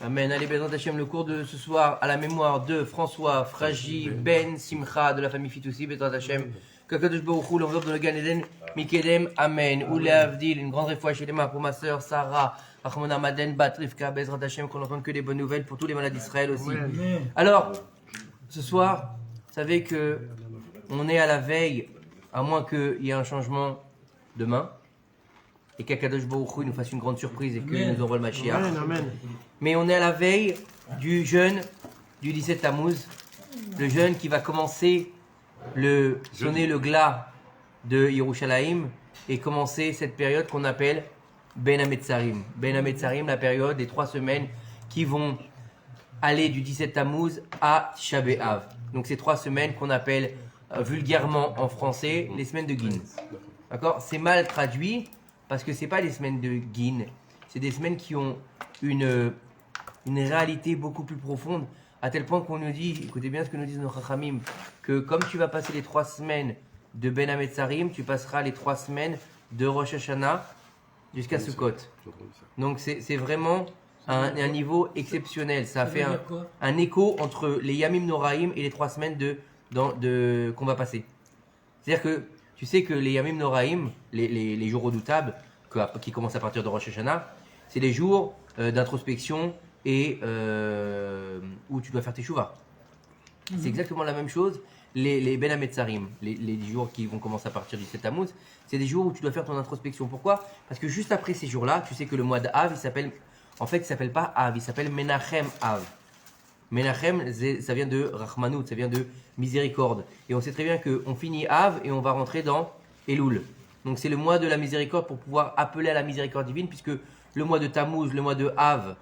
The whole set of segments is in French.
Amen. Allez, Bézant Hachem, le cours de ce soir à la mémoire de François Fragy Ben Simcha de la famille Fitoussi, Bézant Hachem. Que Kadosh Baruch Hu, l'enveloppe de le Gan Eden, Mikedem, Amen. Oule Avdil, une grande réfoua chez les mains pour ma sœur Sarah, Achmona Maden, Bat Rivka, Bézant Hachem, qu'on n'entende que des bonnes nouvelles pour tous les malades d'Israël aussi. Alors, ce soir, vous savez que on est à la veille, à moins qu'il y ait un changement demain. Et qu'Akadosh Baruch Hu nous fasse une grande surprise et qu'il nous envoie le Mashiach. Amen, amen. Mais on est à la veille du jeûne du 17 Tammuz, le jeûne qui va commencer sonner le glas de Yerushalayim et commencer cette période qu'on appelle Ben Hametzarim. Ben Hametzarim, la période des 3 semaines qui vont aller du 17 Tammuz à Tisha B'Av. Donc ces 3 semaines qu'on appelle vulgairement en français les semaines de Gin. D'accord ? C'est mal traduit. Parce que ce n'est pas des semaines de Gin, c'est des semaines qui ont une réalité beaucoup plus profonde, à tel point qu'on nous dit, écoutez bien ce que nous disent nos Chachamim, que comme tu vas passer les 3 semaines de Ben Hametzarim, tu passeras les 3 semaines de Rosh Hashanah jusqu'à Sukkot. Donc c'est vraiment un niveau exceptionnel. Ça fait un écho entre les Yamim Noraim et les 3 semaines qu'on va passer. C'est-à-dire que tu sais que les Yamim Noraim, les jours redoutables, qui commencent à partir de Rosh Hashanah, c'est les jours d'introspection et où tu dois faire tes shuvas. C'est exactement la même chose, les Ben Hametzarim, les jours qui vont commencer à partir du 7 Tammuz, c'est des jours où tu dois faire ton introspection. Pourquoi ? Parce que juste après ces jours-là, tu sais que le mois d'Av, il s'appelle pas Av, il s'appelle Menachem Av. Menachem, ça vient de Rachmanout, ça vient de miséricorde. Et on sait très bien qu'on finit Av et on va rentrer dans Elul. Donc c'est le mois de la miséricorde pour pouvoir appeler à la miséricorde divine, puisque le mois de Tammuz, le mois de Av,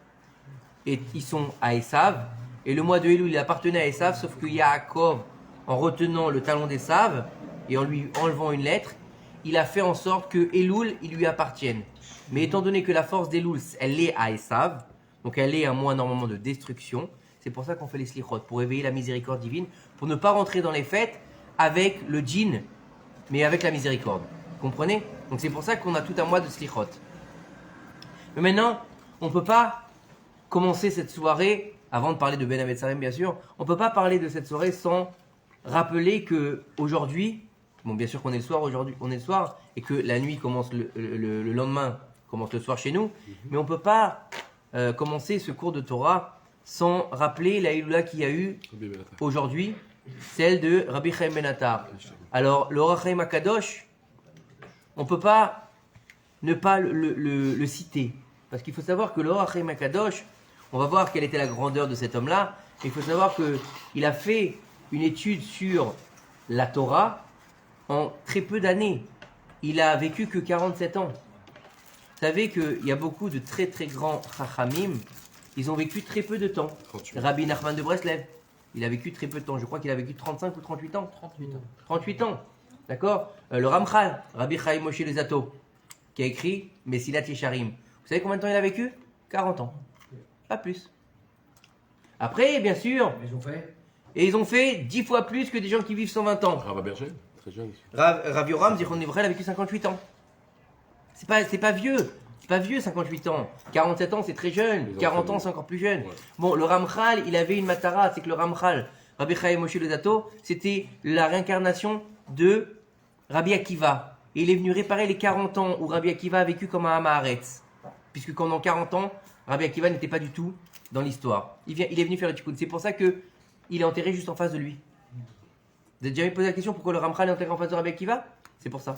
ils sont à Esav. Et le mois de Elul, il appartenait à Esav, sauf que Yaakov, en retenant le talon d'Esav et en lui enlevant une lettre, il a fait en sorte que Elul, il lui appartienne. Mais étant donné que la force d'Elul, elle est à Esav, donc elle est un mois normalement de destruction, c'est pour ça qu'on fait les slichot, pour éveiller la miséricorde divine, pour ne pas rentrer dans les fêtes avec le djinn, mais avec la miséricorde. Vous comprenez ? Donc c'est pour ça qu'on a tout un mois de slichot. Mais maintenant, on ne peut pas commencer cette soirée, avant de parler de Ben Hametzarim bien sûr, on ne peut pas parler de cette soirée sans rappeler qu'aujourd'hui, bon bien sûr qu'on est le soir, aujourd'hui on est le soir, et que la nuit commence le lendemain, commence le soir chez nous, mais on ne peut pas commencer ce cours de Torah sans rappeler la Iloula qu'il y a eu aujourd'hui, celle de Rabbi Chaim Ben Attar. Alors, le Or HaChaim HaKadosh, on ne peut pas ne pas le citer. Parce qu'il faut savoir que le Or HaChaim HaKadosh, on va voir quelle était la grandeur de cet homme-là. Il faut savoir qu'il a fait une étude sur la Torah en très peu d'années. Il a vécu que 47 ans. Vous savez qu'il y a beaucoup de très très grands Chachamim. Ils ont vécu très peu de temps. 38. Rabbi Nachman de Breslev, il a vécu très peu de temps. Je crois qu'il a vécu 35 ou 38 ans. 38 ans. 38 ans. D'accord ? Le Ramchal, Rabbi Chaim Moshe Luzzatto, qui a écrit Mesilat Yesharim. Vous savez combien de temps il a vécu ? 40 ans. Pas plus. Après, bien sûr. Ils ont fait 10 fois plus que des gens qui vivent 120 ans. Rav Berger, très jeune. Rav Yoram, Zichron Livrel, a vécu 58 ans. C'est pas vieux. C'est pas vieux, 58 ans. 47 ans, c'est très jeune. 40 ans, c'est encore plus jeune. Ouais. Bon, le Ramchal, il avait une matara. C'est que le Ramchal, Rabbi Chaim Moshe Luzzatto, c'était la réincarnation de Rabbi Akiva. Et il est venu réparer les 40 ans où Rabbi Akiva a vécu comme un Hamaharetz. Puisque pendant 40 ans, Rabbi Akiva n'était pas du tout dans l'histoire. Il est venu faire le tikkun. C'est pour ça qu'il est enterré juste en face de lui. Vous avez déjà posé la question pourquoi le Ramchal est enterré en face de Rabbi Akiva ? C'est pour ça.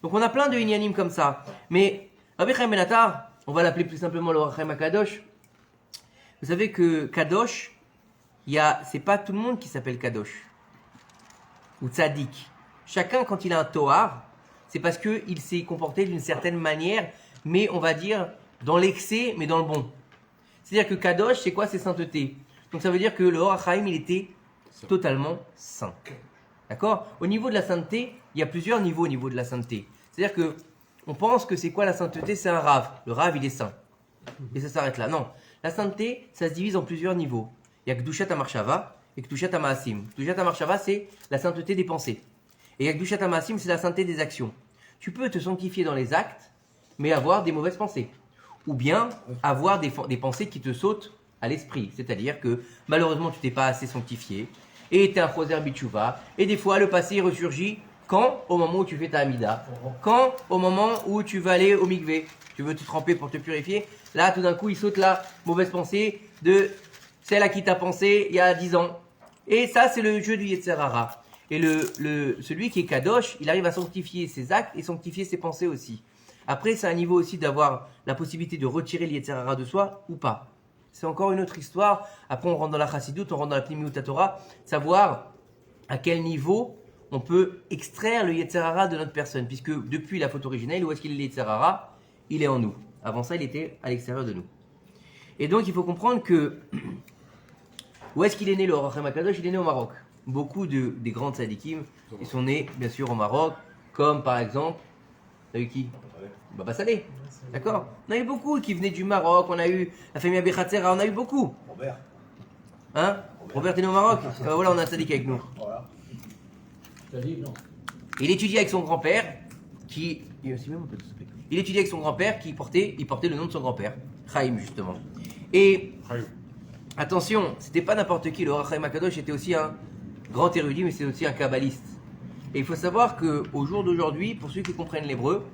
Donc on a plein de inyanim comme ça. Mais Rabbi Chaim Ben Attar, on va l'appeler plus simplement le Or HaChaim HaKadosh. Vous savez que Kadosh, c'est pas tout le monde qui s'appelle Kadosh. Ou Tzadik. Chacun, quand il a un Tohar, c'est parce qu'il s'est comporté d'une certaine manière, mais on va dire dans l'excès, mais dans le bon. C'est-à-dire que Kadosh, c'est quoi ? C'est sainteté. Donc ça veut dire que le Or HaChaim, il était totalement saint. D'accord ? Au niveau de la sainteté, il y a plusieurs niveaux au niveau de la sainteté. C'est-à-dire que on pense que c'est quoi la sainteté ? C'est un Rav. Le Rav, il est saint. Et ça s'arrête là. Non. La sainteté, ça se divise en plusieurs niveaux. Il y a Kedushat HaMachshava et Kedushat HaMaasim. Kedushat HaMachshava, c'est la sainteté des pensées. Et il y a Kedushat HaMaasim, c'est la sainteté des actions. Tu peux te sanctifier dans les actes, mais avoir des mauvaises pensées. ou bien avoir des pensées qui te sautent à l'esprit. C'est-à-dire que malheureusement, tu t'es pas assez sanctifié et tu es un Choser Bitchouva. Et des fois, le passé ressurgit quand? Au moment où tu fais ta Amida. Quand? Au moment où tu vas aller au mikvé. Tu veux te tremper pour te purifier. Là, tout d'un coup, il saute la mauvaise pensée de celle à qui tu as pensé il y a 10 ans. Et ça, c'est le jeu du Yetzer Hara. Et celui qui est Kadosh, il arrive à sanctifier ses actes et sanctifier ses pensées aussi. Après, c'est un niveau aussi d'avoir la possibilité de retirer le Yetzer Hara de soi ou pas. C'est encore une autre histoire. Après, on rentre dans la Chassidoute, on rentre dans la Pnimiut Torah, savoir à quel niveau on peut extraire le Yetzer Hara de notre personne. Puisque depuis la faute originelle, où est-ce qu'il est le Yetzer Hara? Il est en nous. Avant ça, il était à l'extérieur de nous. Et donc, il faut comprendre que où est-ce qu'il est né le Or HaChaim HaKadosh? Il est né au Maroc. Beaucoup des grands tzadikim, ils sont nés bien sûr au Maroc, comme par exemple, on a eu qui? Baba Saleh, d'accord? On a eu beaucoup qui venaient du Maroc, on a eu la famille Abichatzera, on a eu beaucoup. Robert. Hein? Robert est né au Maroc? Voilà, on a un tzadik avec nous. Voilà. Il étudiait avec son grand-père, qui... Il étudiait avec son grand-père qui portait le nom de son grand-père, Chaim justement. Et attention, c'était pas n'importe qui, le Or HaChaim HaKadosh était aussi un grand érudit, mais c'est aussi un kabbaliste. Et il faut savoir qu'au jour d'aujourd'hui, pour ceux qui comprennent l'hébreu,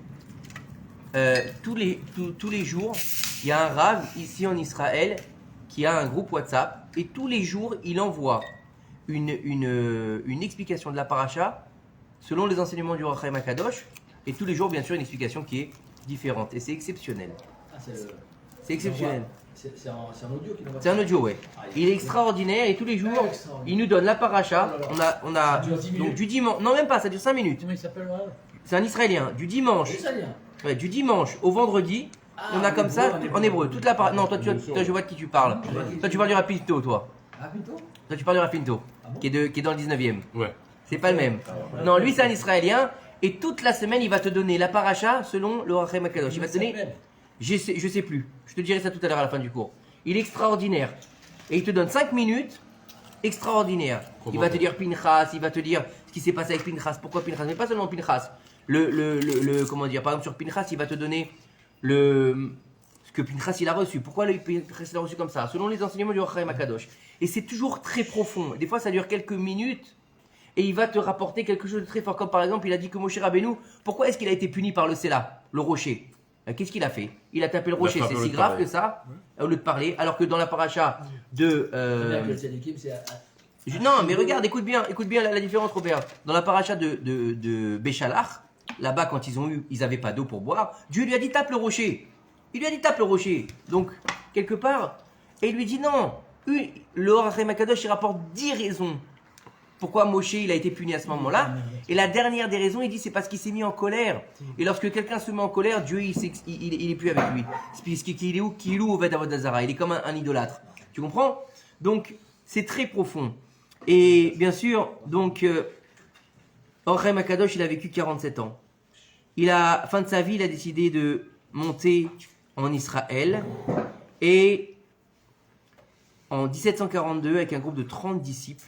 tous les jours, il y a un rave ici en Israël qui a un groupe WhatsApp, et tous les jours, il envoie une explication de la paracha selon les enseignements du Or HaChaim HaKadosh, et tous les jours, bien sûr, une explication qui est différente. Et c'est exceptionnel. C'est exceptionnel. C'est un audio qui C'est un audio, ouais. Il est extraordinaire et tous les jours, il nous donne la paracha. On a donc du dimanche, non même pas, ça dure 5 minutes. Comment il s'appelle là? C'est un Israélien. Du dimanche, ouais, du dimanche au vendredi, on a comme ça en hébreu toute la paracha. Non, toi, je vois de qui tu parles. Toi, tu parles du Rapinto, toi. Rapinto? Toi, tu parles du Rapinto, qui est dans le 19e. Ouais. C'est pas le même. Non, lui, c'est un Israélien et toute la semaine, il va te donner la paracha selon le Or HaChaim HaKadosh. Il va te donner. Je sais plus. Je te dirai ça tout à l'heure à la fin du cours. Il est extraordinaire. Et il te donne 5 minutes extraordinaires. Il va te dire Pinchas, il va te dire ce qui s'est passé avec Pinchas, pourquoi Pinchas, mais pas seulement Pinchas. Comment dire, par exemple sur Pinchas, il va te donner ce que Pinchas il a reçu. Pourquoi Pinchas il a reçu comme ça, selon les enseignements du Or HaChaim HaKadosh. Et c'est toujours très profond. Des fois, ça dure quelques minutes. Et il va te rapporter quelque chose de très fort. Comme par exemple, il a dit que Moshe Rabbeinu, pourquoi est-ce qu'il a été puni par le Séla, le rocher? Qu'est-ce qu'il a fait? Il a tapé le rocher, c'est si grave que ça, au lieu de parler, alors que dans la paracha de... Non, mais regarde, écoute bien la différence, Robert. Dans la paracha de Béchalach, là-bas, quand ils n'avaient pas d'eau pour boire, Dieu lui a dit tape le rocher. Il lui a dit tape le rocher. Donc, quelque part, et il lui dit non. Le Or HaChaim HaKadosh, il rapporte 10 raisons. Pourquoi Moshe il a été puni à ce moment-là? Et la dernière des raisons, il dit c'est parce qu'il s'est mis en colère. Et lorsque quelqu'un se met en colère, Dieu il est plus avec lui. Puisqu'il est où? Qu'il loue au Vedavod il est comme un idolâtre. Tu comprends? Donc c'est très profond. Et bien sûr, donc Or HaChaim HaKadosh il a vécu 47 ans. À la fin de sa vie, il a décidé de monter en Israël. Et en 1742, avec un groupe de 30 disciples,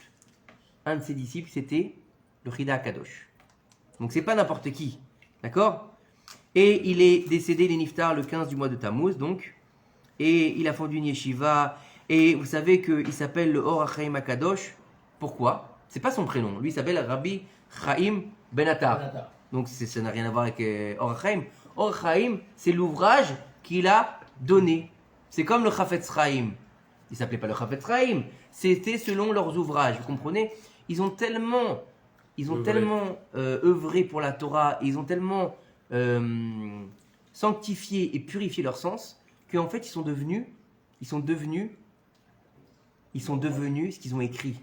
un de ses disciples, c'était le Chida HaKadosh. Donc c'est pas n'importe qui, d'accord? Et il est décédé, il est niftar le 15 du mois de Tammuz, donc. Et il a fondé une yeshiva. Et vous savez qu'il s'appelle le Or HaChaim HaKadosh. Pourquoi? C'est pas son prénom. Lui, il s'appelle Rabbi Chaim Ben Attar. Donc ça n'a rien à voir avec Or HaChaim. Or HaChaim, c'est l'ouvrage qu'il a donné. C'est comme le Chafetz Chaim. Il s'appelait pas le Chafetz Chaim. C'était selon leurs ouvrages. Vous comprenez? Ils ont tellement œuvré pour la Torah, ils ont tellement sanctifié et purifié leur sens, qu'en fait ils sont devenus ce qu'ils ont écrit.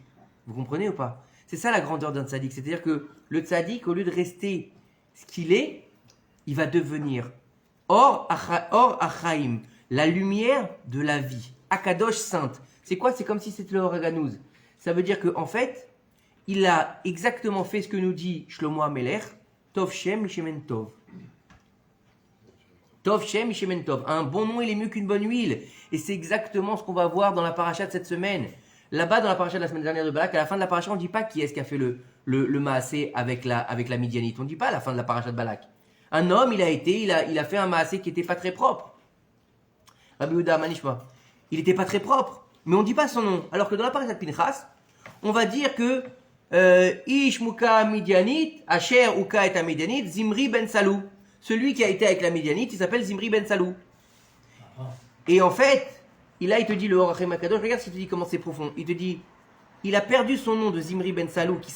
Vous comprenez ou pas? C'est ça la grandeur d'un tzaddik. C'est-à-dire que le tzaddik, au lieu de rester ce qu'il est, il va devenir Or HaChaim, la lumière de la vie. Akadosh sainte. C'est quoi? C'est comme si c'était le Or HaGanuz. Ça veut dire qu'en fait, il a exactement fait ce que nous dit Shlomo HaMelech, Tov Shem Mishemen Tov. Tov Shem Mishemen Tov. Un bon nom, il est mieux qu'une bonne huile. Et c'est exactement ce qu'on va voir dans la paracha de cette semaine. Là-bas, dans la paracha de la semaine dernière de Balak, à la fin de la paracha, on ne dit pas qui est-ce qui a fait le maasé avec la Midianite. On ne dit pas à la fin de la paracha de Balak. Un homme, il a fait un maasé qui n'était pas très propre. Rabbi Yehuda Manishma. Il n'était pas très propre, mais on ne dit pas son nom. Alors que dans la parashat Pinchas, on va dire que Ish Muka Midianite, Asher Uka et Midianite, Zimri ben Salou. Celui qui a été avec la Midianite, il s'appelle Zimri ben Salou. Et en fait, il te dit le Or HaChaim HaKadosh, regarde ce qu'il te dit comment c'est profond. Il te dit, il a perdu son nom de Zimri ben Salou, qui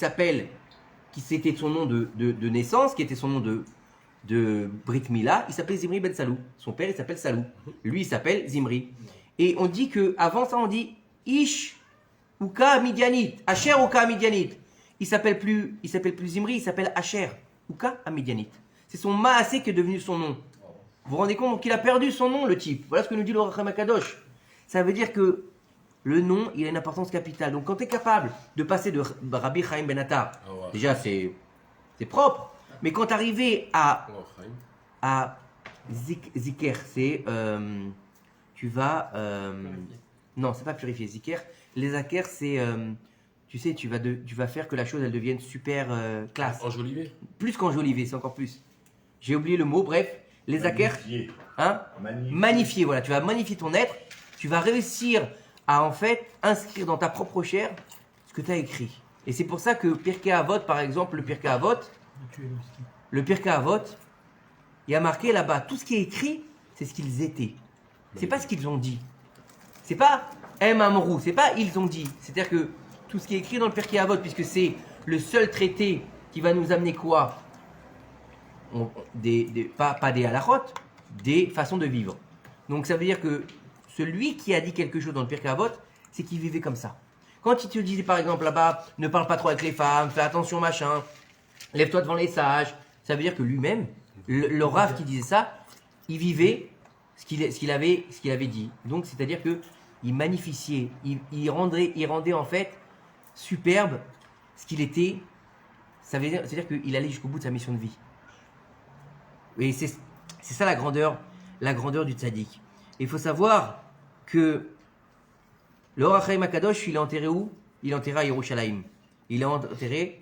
c'était son nom de naissance, qui était son nom de Brit Mila. Il s'appelait Zimri ben Salou. Son père, il s'appelle Salou. Lui, il s'appelle Zimri. Et on dit que avant ça, on dit Ish Uka Midianite, Asher Uka Midianite. Il s'appelle plus Zimri, il s'appelle Asher Uka Midianite. C'est son Maasé qui est devenu son nom. Vous vous rendez compte qu'il a perdu son nom, le type. Voilà ce que nous dit le Or HaChaim HaKadosh. Ça veut dire que le nom, il a une importance capitale. Donc quand tu es capable de passer de Rabbi Chaim Ben Attar, déjà c'est propre. Mais quand tu arrives à Ziker, c'est tu vas non, c'est pas purifier. Ziker, les Zaker, c'est tu sais, tu vas faire que la chose elle devienne super classe. Enjolivé. Plus qu'enjolivé, c'est encore plus. J'ai oublié le mot, bref. Les Zaker, hein, magnifier, voilà, tu vas magnifier ton être, tu vas réussir à en fait inscrire dans ta propre chair ce que tu as écrit. Et c'est pour ça que Pirkei Avot, par exemple, le Pirkei Avot, il y a marqué là-bas, tout ce qui est écrit, c'est ce qu'ils étaient. C'est pas ce qu'ils ont dit. C'est pas Amrou, c'est pas ils ont dit. C'est-à-dire que tout ce qui est écrit dans le Pirkei Avot, puisque c'est le seul traité qui va nous amener quoi? Pas des halachot, des façons de vivre. Donc ça veut dire que celui qui a dit quelque chose dans le Pirkei Avot, c'est qu'il vivait comme ça. Quand il te disait par exemple là-bas, ne parle pas trop avec les femmes, fais attention machin, lève-toi devant les sages, ça veut dire que lui-même, le Rav qui disait ça, il vivait ce qu'il avait dit. Donc c'est-à-dire que il magnifiait, il rendait en fait superbe ce qu'il était. C'est-à-dire qu'il allait jusqu'au bout de sa mission de vie. Et c'est ça la grandeur du tzaddik. Et il faut savoir que le Or HaChaim HaKadosh, il est enterré où? Il est enterré à Yerushalayim. Il est enterré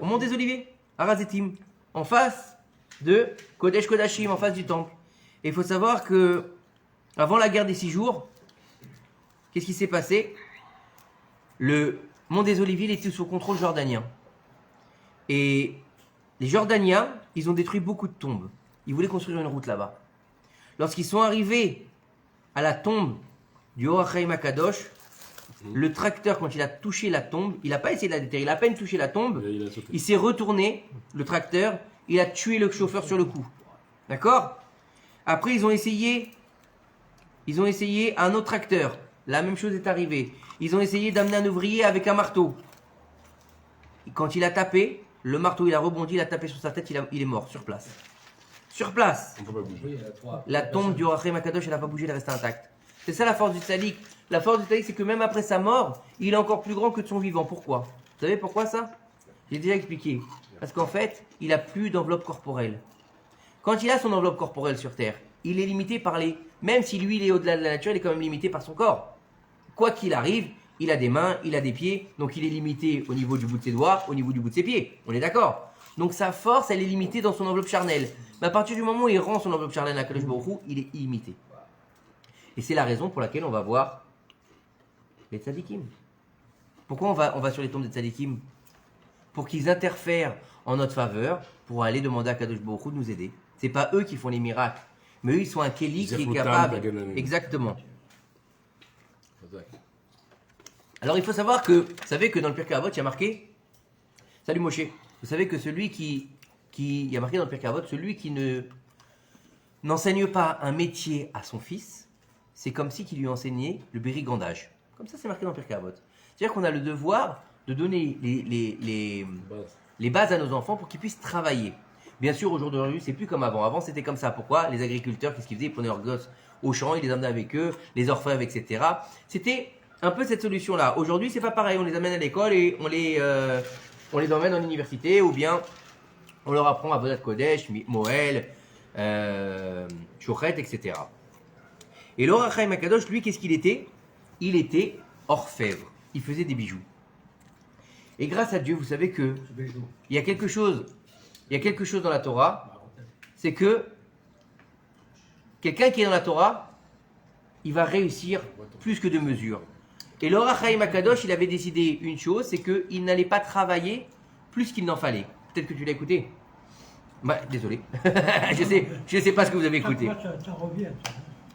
au Mont des Oliviers, à Razetim, en face de Kodesh Kodashim, en face du temple. Et il faut savoir que avant la guerre des 6 jours, qu'est-ce qui s'est passé? Le Mont des Oliviers il était sous contrôle jordanien. Et les Jordaniens, ils ont détruit beaucoup de tombes. Ils voulaient construire une route là-bas. Lorsqu'ils sont arrivés à la tombe du Or HaChaim HaKadosh, le tracteur, quand il a touché la tombe, il n'a pas essayé de la déterrer, il a à peine touché la tombe, il s'est retourné, le tracteur, il a tué le chauffeur sur le coup. D'accord? Après, ils ont essayé un autre tracteur. La même chose est arrivée. Ils ont essayé d'amener un ouvrier avec un marteau. Quand il a tapé, le marteau il a rebondi, il a tapé sur sa tête, il est mort sur place. Sur place. On peut pas bouger. La tombe du Or HaChaim HaKadosh, elle n'a pas bougé, elle est restée intacte. C'est ça la force du tzaddik. La force du tzaddik, c'est que même après sa mort, il est encore plus grand que de son vivant. Pourquoi? Vous savez pourquoi ça? J'ai déjà expliqué. Parce qu'en fait, il n'a plus d'enveloppe corporelle. Quand il a son enveloppe corporelle sur Terre, il est limité par les... Même si lui, il est au-delà de la nature, il est quand même limité par son corps. Quoi qu'il arrive, il a des mains, il a des pieds, donc il est limité au niveau du bout de ses doigts, au niveau du bout de ses pieds. On est d'accord? Donc sa force, elle est limitée dans son enveloppe charnelle. Mais à partir du moment où il rend son enveloppe charnelle à Kadosh Baruch Hu, il est illimité. Et c'est la raison pour laquelle on va voir les tzadikim. Pourquoi on va sur les tombes des tzadikim? Pour qu'ils interfèrent en notre faveur, pour aller demander à Kadosh Baruch Hu de nous aider. C'est pas eux qui font les miracles, mais eux ils sont un Kéli qui est capable. Exactement. Alors il faut savoir que, vous savez que dans le Pirkei Avot, il y a marqué, salut Moshe, vous savez que celui il y a marqué dans le Pirkei Avot, celui qui n'enseigne pas un métier à son fils, c'est comme si qu'il lui enseignait le brigandage. Comme ça, c'est marqué dans le Pirkei Avot. C'est-à-dire qu'on a le devoir de donner les bases à nos enfants pour qu'ils puissent travailler. Bien sûr, aujourd'hui, c'est plus comme avant. Avant, c'était comme ça. Pourquoi? Les agriculteurs, qu'est-ce qu'ils faisaient? Ils prenaient leurs gosses au champ, ils les amenaient avec eux, les orfèvres, etc. C'était un peu cette solution-là. Aujourd'hui, c'est pas pareil. On les amène à l'école et on les emmène dans l'université, ou bien on leur apprend Avodat Kodesh, Moël, Shochet, etc. Et l'Or HaChaim HaKadosh, lui, qu'est-ce qu'il était? Il était orfèvre. Il faisait des bijoux. Et grâce à Dieu, vous savez que il y a quelque chose dans la Torah, c'est que quelqu'un qui est dans la Torah, il va réussir plus que de mesure. Et l'Or HaChaim Akadosh, il avait décidé une chose, c'est qu'il n'allait pas travailler plus qu'il n'en fallait. Peut-être que tu l'as écouté. Bah, désolé. je sais pas ce que vous avez écouté. Ça revient.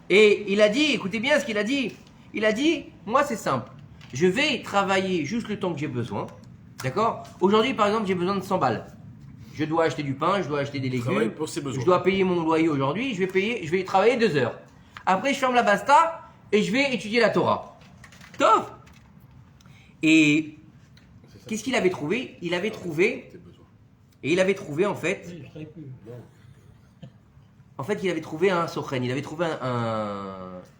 Et il a dit, écoutez bien ce qu'il a dit. Il a dit, moi c'est simple. Je vais travailler juste le temps que j'ai besoin. D'accord? Aujourd'hui, par exemple, j'ai besoin de 100 balles. Je dois acheter du pain, je dois acheter des légumes. Pour ses besoins. Je dois payer mon loyer aujourd'hui. Je vais travailler 2 heures. Après, je ferme la basta et je vais étudier la Torah. Top! Et qu'est-ce qu'il avait trouvé? Il avait trouvé en fait. Oui, je serai plus. En fait, il avait trouvé un sochen, il avait trouvé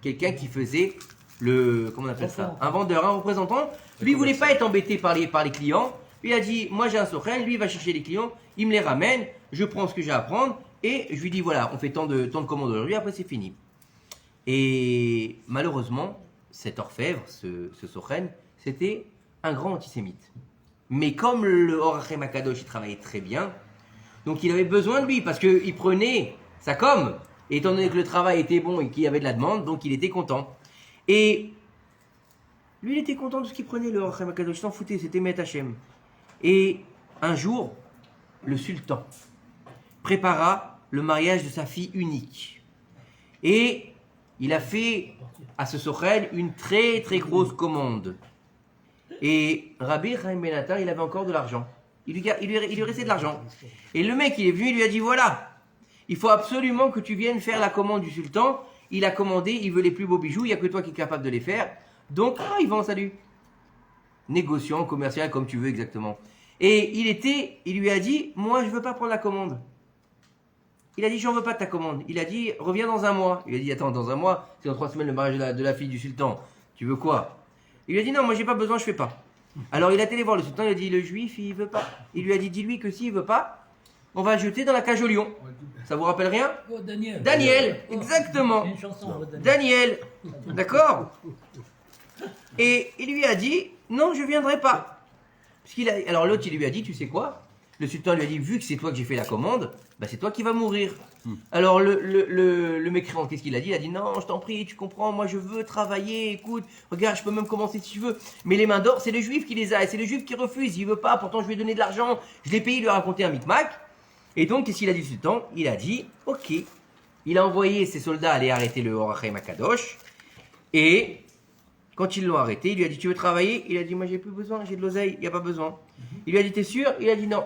quelqu'un qui faisait comment on appelle ça? Un vendeur, un représentant. Lui, il voulait pas être embêté par les clients. Il a dit, moi j'ai un sochen, lui il va chercher les clients, il me les ramène, je prends ce que j'ai à prendre et je lui dis, voilà, on fait tant de commandes aujourd'hui, après c'est fini. Et malheureusement, cet orfèvre, ce sochen, c'était un grand antisémite. Mais comme le Or HaChaim Akadosh, il travaillait très bien, donc il avait besoin de lui parce qu'il prenait sa com. Et étant donné que le travail était bon et qu'il y avait de la demande, donc il était content. Et lui, il était content de ce qu'il prenait, le Or HaChaim Akadosh, il s'en foutait, c'était Met Hashem. Et un jour, le sultan prépara le mariage de sa fille unique. Et il a fait à ce Sochel une très très grosse commande. Et Rabbi Chaim Ben Attar, il avait encore de l'argent. Il lui restait de l'argent. Et le mec, il est venu, il lui a dit, voilà, il faut absolument que tu viennes faire la commande du sultan. Il a commandé, il veut les plus beaux bijoux, il n'y a que toi qui es capable de les faire. Donc, il vend, salut. Négociant, commercial, comme tu veux exactement. Et il lui a dit, moi je veux pas prendre la commande. Il a dit, j'en veux pas de ta commande. Il a dit, reviens dans un mois. Il a dit, attends, dans un mois, c'est dans 3 semaines le mariage de la fille du sultan. Tu veux quoi? Il lui a dit, non, moi j'ai pas besoin, je fais pas. Alors il a été voir le sultan, il a dit, le juif, il veut pas. Il lui a dit, dis-lui que s'il veut pas, on va le jeter dans la cage au lion. Ça vous rappelle rien? Oh, Daniel. Daniel, exactement. C'est une chanson, Daniel, d'accord? Et il lui a dit, non, je viendrai pas. Alors l'autre, il lui a dit, tu sais quoi? Le sultan lui a dit, vu que c'est toi que j'ai fait la commande, bah c'est toi qui vas mourir. Alors le mécréant, qu'est-ce qu'il a dit? Il a dit, non, je t'en prie, tu comprends, moi je veux travailler, écoute, regarde, je peux même commencer si tu veux. Mais les mains d'or, c'est le juif qui les a, et c'est le juif qui refuse, il veut pas, pourtant je lui ai donné de l'argent, je l'ai payé, il lui a raconté un micmac. Et donc, qu'est-ce qu'il a dit le sultan? Il a dit, ok. Il a envoyé ses soldats aller arrêter le Or HaChaim Akadosh, et quand ils l'ont arrêté, il lui a dit, tu veux travailler? Il a dit, moi j'ai plus besoin, j'ai de l'oseille, il n'y a pas besoin. Il lui a dit, t'es sûr? Il a dit, non.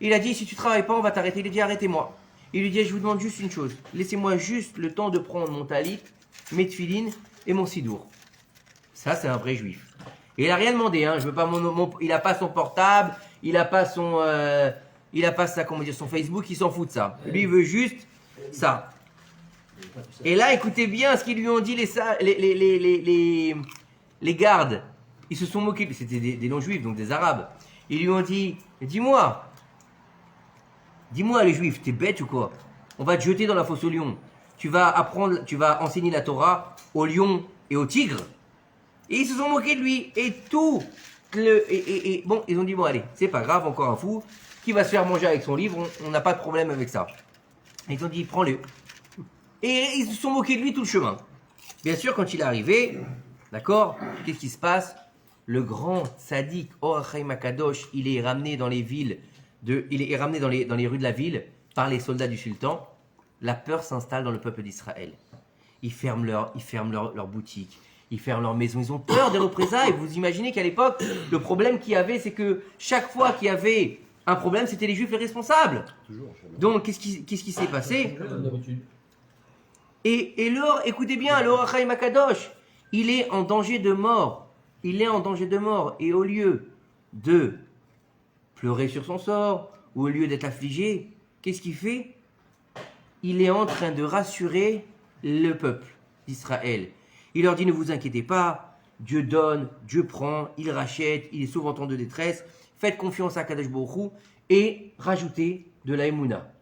Il a dit, si tu travailles pas, on va t'arrêter. Il a dit, arrêtez-moi. Il lui dit, je vous demande juste une chose. Laissez-moi juste le temps de prendre mon talit, mes tefilines et mon sidour. Ça, c'est un vrai juif. Et il a rien demandé, hein. Je veux pas il a pas son portable, il a pas son, son Facebook, il s'en fout de ça. Lui, il veut juste ça. Et là, écoutez bien ce qu'ils lui ont dit les gardes. Ils se sont moqués, c'était des non-juifs, donc des arabes. Ils lui ont dit, dis-moi les juifs, t'es bête ou quoi? On va te jeter dans la fosse aux lions. Tu vas enseigner la Torah aux lions et aux tigres. Et ils se sont moqués de lui. Et bon, ils ont dit, bon allez, c'est pas grave, encore un fou, qui va se faire manger avec son livre, on n'a pas de problème avec ça. Et ils ont dit, prends-le. Et ils se sont moqués de lui tout le chemin. Bien sûr, quand il est arrivé, d'accord, qu'est-ce qui se passe? Le grand sadique Or HaChaim Akadosh, il est ramené dans les villes, il est ramené dans les rues de la ville par les soldats du sultan. La peur s'installe dans le peuple d'Israël. Ils ferment leur boutique, ils ferment leur maison, ils ont peur des représailles. Vous imaginez qu'à l'époque, le problème qu'il y avait, c'est que chaque fois qu'il y avait un problème, c'était les juifs les responsables. Donc, qu'est-ce qui s'est passé? Et écoutez bien, le Or HaChaim Akadosh, il est en danger de mort. Il est en danger de mort. Et au lieu de pleurer sur son sort, ou au lieu d'être affligé, qu'est-ce qu'il fait? Il est en train de rassurer le peuple d'Israël. Il leur dit, ne vous inquiétez pas, Dieu donne, Dieu prend, il rachète, il est souvent en temps de détresse. Faites confiance à Kadosh Baruch Hu et rajoutez de la Emouna.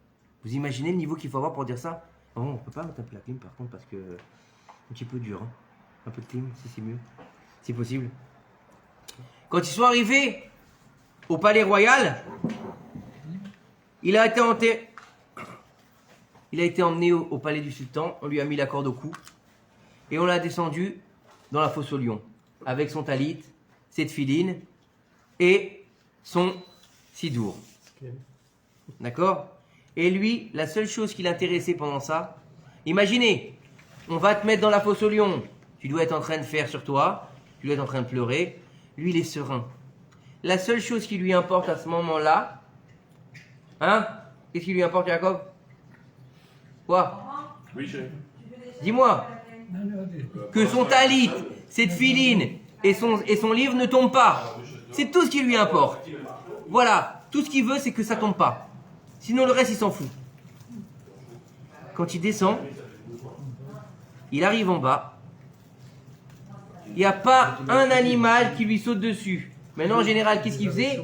Vous imaginez le niveau qu'il faut avoir pour dire ça? Oh, on ne peut pas mettre un peu la clim par contre parce que un petit peu dur. Hein. Un peu de clim, si c'est mieux. C'est possible. Quand ils sont arrivés au palais royal, il a été emmené au palais du sultan. On lui a mis la corde au cou. et on l'a descendu dans la fosse au lion, avec son talit, ses tefilines et son sidour. D'accord? Et lui, la seule chose qui l'intéressait pendant ça, imaginez, on va te mettre dans la fosse au lion, tu dois être en train de faire sur toi, tu dois être en train de pleurer, lui il est serein. La seule chose qui lui importe à ce moment-là, hein? Qu'est-ce qui lui importe, Jacob? Quoi? Oui, chef. Dis-moi. Que son talit, ses tefilines et son livre ne tombent pas. C'est tout ce qui lui importe. Voilà, tout ce qu'il veut, c'est que ça tombe pas. Sinon, le reste, il s'en fout. Quand il descend, il arrive en bas. Il n'y a pas un animal qui lui saute dessus. Maintenant, en général, qu'est-ce qu'il faisait?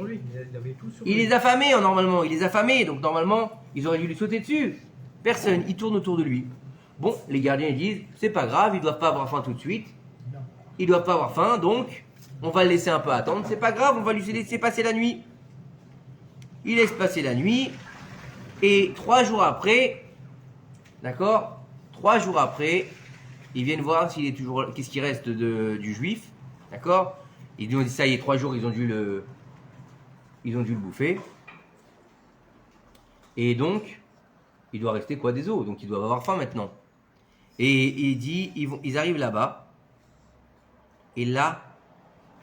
Il les affamait, normalement. Il les affamait, donc normalement, ils auraient dû lui sauter dessus. Personne, il tourne autour de lui. Bon, les gardiens ils disent, c'est pas grave, ils doivent pas avoir faim tout de suite. Ils doivent pas avoir faim, donc on va le laisser un peu attendre. C'est pas grave, on va lui laisser passer la nuit. Il laisse passer la nuit, et 3 jours après, d'accord, 3 jours après, ils viennent voir s'il est toujours, qu'est-ce qui reste du juif, d'accord. Ils ont dit ça, il y a 3 jours, ils ont dû le bouffer. Et donc, il doit rester quoi, des os, donc ils doivent avoir faim maintenant. Et il dit, ils arrivent là-bas, et là,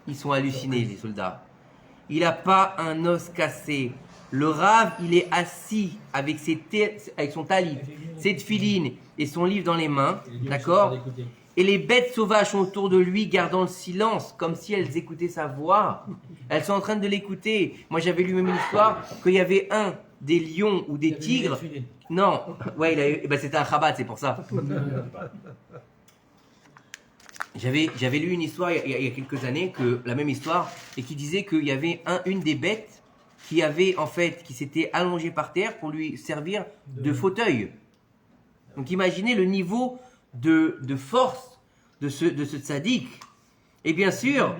ils sont hallucinés, les soldats. Il n'a pas un os cassé. Le rave, il est assis avec son talit, ses tefilines et son livre dans les mains, d'accord? Et les bêtes sauvages sont autour de lui, gardant le silence, comme si elles écoutaient sa voix. Elles sont en train de l'écouter. Moi, j'avais lu même une histoire qu'il y avait un des lions ou des tigres. Non, ouais, c'était un Chabad, c'est pour ça. J'avais lu une histoire il y a quelques années, la même histoire, et qui disait qu'il y avait une des bêtes qui s'était allongée par terre pour lui servir de fauteuil. Donc imaginez le niveau de force de ce tzaddik. Et bien sûr,